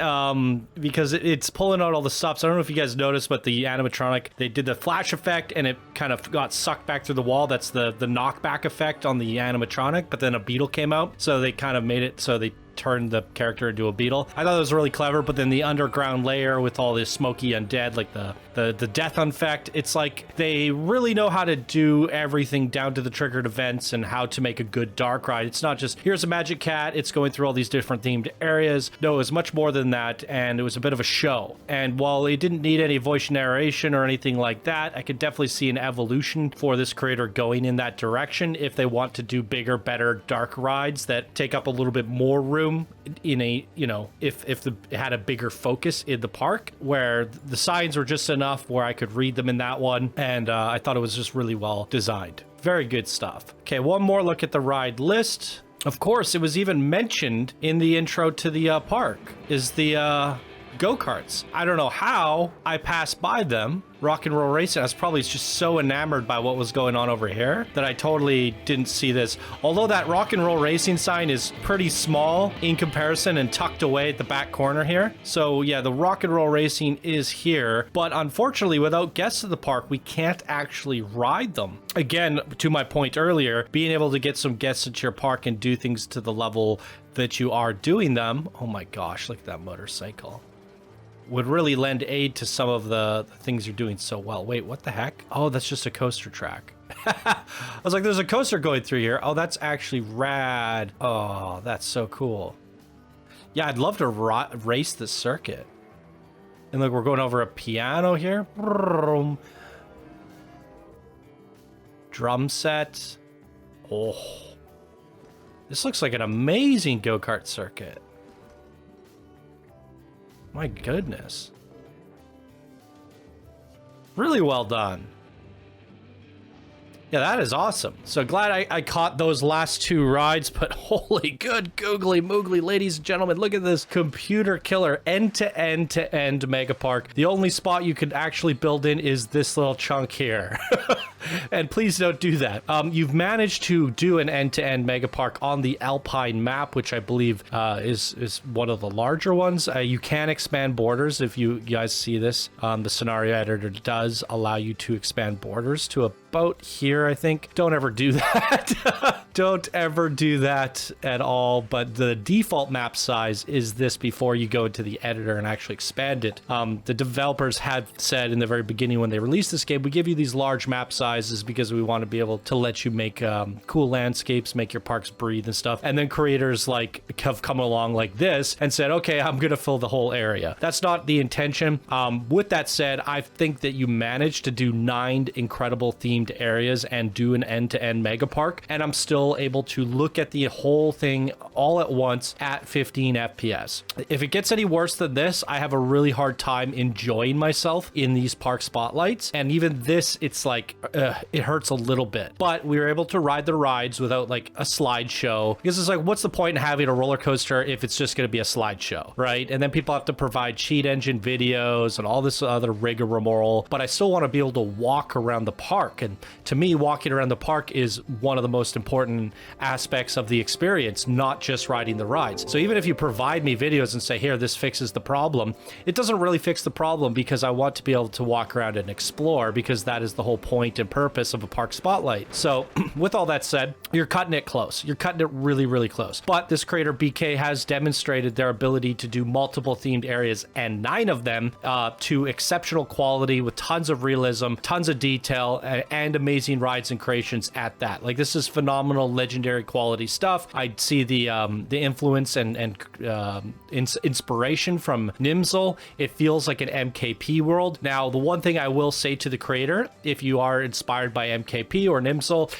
because it's pulling out all the stops. I don't know if you guys noticed, but the animatronic, they did the flash effect and it kind of got sucked back through the wall. That's the knockback effect on the animatronic, but then a beetle came out. So they kind of made it so they turned the character into a beetle. I thought it was really clever, but then the underground layer with all this smoky undead, like the death effect, it's like they really know how to do everything down to the triggered events and how to make a good dark ride. It's not just, here's a magic cat, it's going through all these different themed areas. No, it was much more than that, and it was a bit of a show. And while it didn't need any voice narration or anything like that, I could definitely see an evolution for this creator going in that direction if they want to do bigger, better dark rides that take up a little bit more room in a, you know, if it had a bigger focus in the park, where the signs were just enough where I could read them in that one, and I thought it was just really well designed. Very good stuff. Okay, one more look at the ride list. Of course, it was even mentioned in the intro to the park, is the go-karts. I don't know how I passed by them. Rock and roll racing. I was probably just so enamored by what was going on over here that I totally didn't see this. Although that rock and roll racing sign is pretty small in comparison and tucked away at the back corner here. So yeah, the rock and roll racing is here, but unfortunately without guests at the park, we can't actually ride them. Again, to my point earlier, being able to get some guests at your park and do things to the level that you are doing them. Oh my gosh, look at that motorcycle. Would really lend aid to some of the things you're doing so well. Wait, what the heck? Oh, that's just a coaster track. I was like, there's a coaster going through here. Oh, that's actually rad. Oh, that's so cool. Yeah, I'd love to race the circuit. And look, we're going over a piano here. Drum set. Oh, this looks like an amazing go-kart circuit. My goodness. Really well done. Yeah, that is awesome. So glad I caught those last two rides, but holy good googly moogly, ladies and gentlemen, look at this computer killer end-to-end mega park. The only spot you could actually build in is this little chunk here. And please don't do that. You've managed to do an end-to-end mega park on the Alpine map, which I believe is one of the larger ones. You can expand borders if you guys see this. The scenario editor does allow you to expand borders to about here, I think. Don't ever do that. Don't ever do that at all. But the default map size is this before you go into the editor and actually expand it. The developers had said in the very beginning when they released this game, we give you these large map sizes because we want to be able to let you make cool landscapes, make your parks breathe and stuff. And then creators like have come along like this and said, okay, I'm going to fill the whole area. That's not the intention. With that said, I think that you managed to do 9 incredible themed areas and do an end-to-end mega park, and I'm still able to look at the whole thing all at once at 15 FPS. If it gets any worse than this, I have a really hard time enjoying myself in these park spotlights, and even this, it's like it hurts a little bit. But we were able to ride the rides without like a slideshow, because it's like, what's the point in having a roller coaster if it's just going to be a slideshow, right? And then people have to provide cheat engine videos and all this other rigmarole, but I still want to be able to walk around the park. And to me, walking around the park is one of the most important aspects of the experience, not just riding the rides. So even if you provide me videos and say, here, this fixes the problem, it doesn't really fix the problem, because I want to be able to walk around and explore, because that is the whole point and purpose of a park spotlight. So with all that said, you're cutting it close. You're cutting it really, really close. But this creator BK has demonstrated their ability to do multiple themed areas, and 9 of them to exceptional quality with tons of realism, tons of detail, and amazing rides and creations at that. Like, this is phenomenal, legendary quality stuff. I see the influence and inspiration from Nimzel. It feels like an MKP world. Now, the one thing I will say to the creator, if you are inspired by MKP or Nimzel,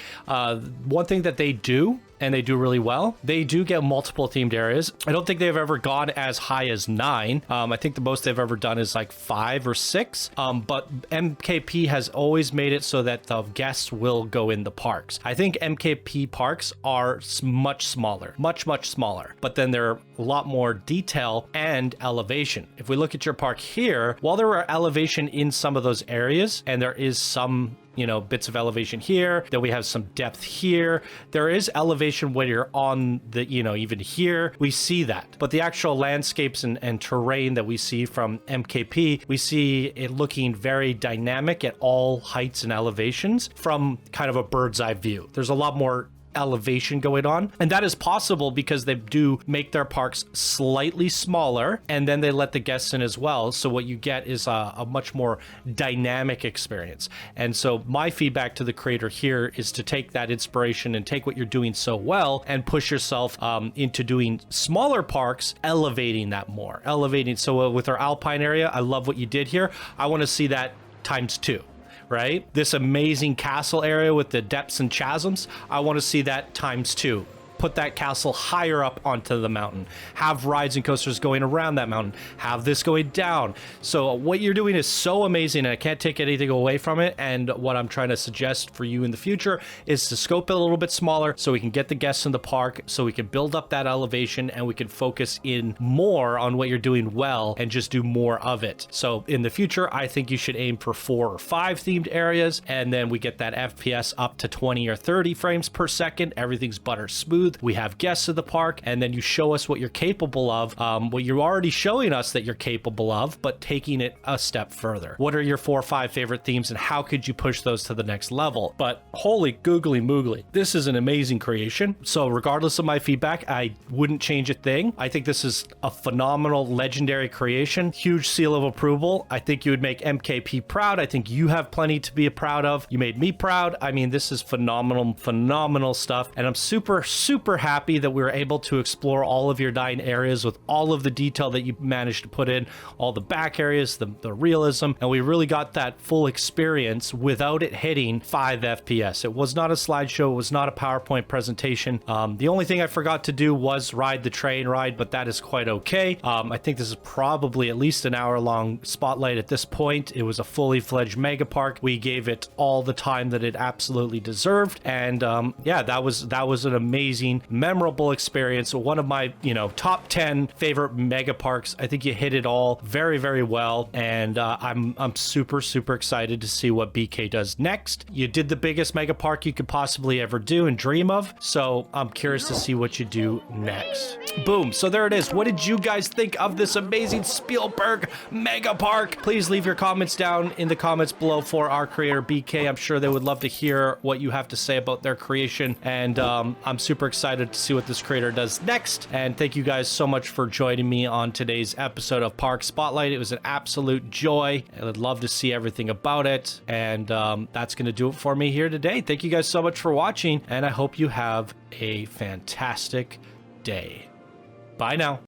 one thing that they do, and they do really well, they do get multiple themed areas. I don't think they've ever gone as high as 9. I think the most they've ever done is like 5 or 6. But MKP has always made it so that the guests will go in the parks. I think MKP parks are much smaller, much smaller, but then they're a lot more detail and elevation. If we look at your park here, while there are elevation in some of those areas, and there is some you know, bits of elevation here. Then we have some depth here. There is elevation when you're on the, you know, even here, we see that. But the actual landscapes and terrain that we see from MKP, we see it looking very dynamic at all heights and elevations from kind of a bird's eye view. There's a lot more elevation going on, and that is possible because they do make their parks slightly smaller, and then they let the guests in as well, so what you get is a much more dynamic experience. And so my feedback to the creator here is to take that inspiration and take what you're doing so well and push yourself into doing smaller parks, elevating that more, elevating. So with our Alpine area, I love what you did here. I want to see that ×2. Right? This amazing castle area with the depths and chasms, I want to see that ×2. Put that castle higher up onto the mountain. Have rides and coasters going around that mountain. Have this going down. So what you're doing is so amazing, and I can't take anything away from it. And what I'm trying to suggest for you in the future is to scope it a little bit smaller so we can get the guests in the park, so we can build up that elevation, and we can focus in more on what you're doing well and just do more of it. So in the future, I think you should aim for 4 or 5 themed areas, and then we get that FPS up to 20 or 30 frames per second. Everything's butter smooth. We have guests at the park, and then you show us what you're capable of, what you're already showing us that you're capable of, but taking it a step further. What are your 4 or 5 favorite themes, and how could you push those to the next level? But holy googly moogly, this is an amazing creation. So regardless of my feedback, I wouldn't change a thing. I think this is a phenomenal, legendary creation. Huge seal of approval. I think you would make MKP proud. I think you have plenty to be proud of. You made me proud. I mean, this is phenomenal stuff, and I'm super happy that we were able to explore all of your dying areas with all of the detail that you managed to put in, all the back areas, the realism, and we really got that full experience without it hitting 5 FPS. It was not a slideshow, it was not a PowerPoint presentation. The only thing I forgot to do was ride the train ride, but that is quite okay. I think this is probably at least an hour-long spotlight at this point. It was a fully fledged mega park. We gave it all the time that it absolutely deserved, and yeah, that was an amazing, memorable experience. One of my, you know, top 10 favorite mega parks. I think you hit it all very well, and I'm super excited to see what BK does next. You did the biggest mega park you could possibly ever do and dream of, so I'm curious to see what you do next. Boom. So there it is. What did you guys think of this amazing Spielberg mega park? Please leave your comments down in the comments below for our creator BK. I'm sure they would love to hear what you have to say about their creation, and I'm super excited to see what this creator does next. And thank you guys so much for joining me on today's episode of Park Spotlight. It was an absolute joy. I would love to see everything about it, and that's going to do it for me here today. Thank you guys so much for watching, and I hope you have a fantastic day. Bye now.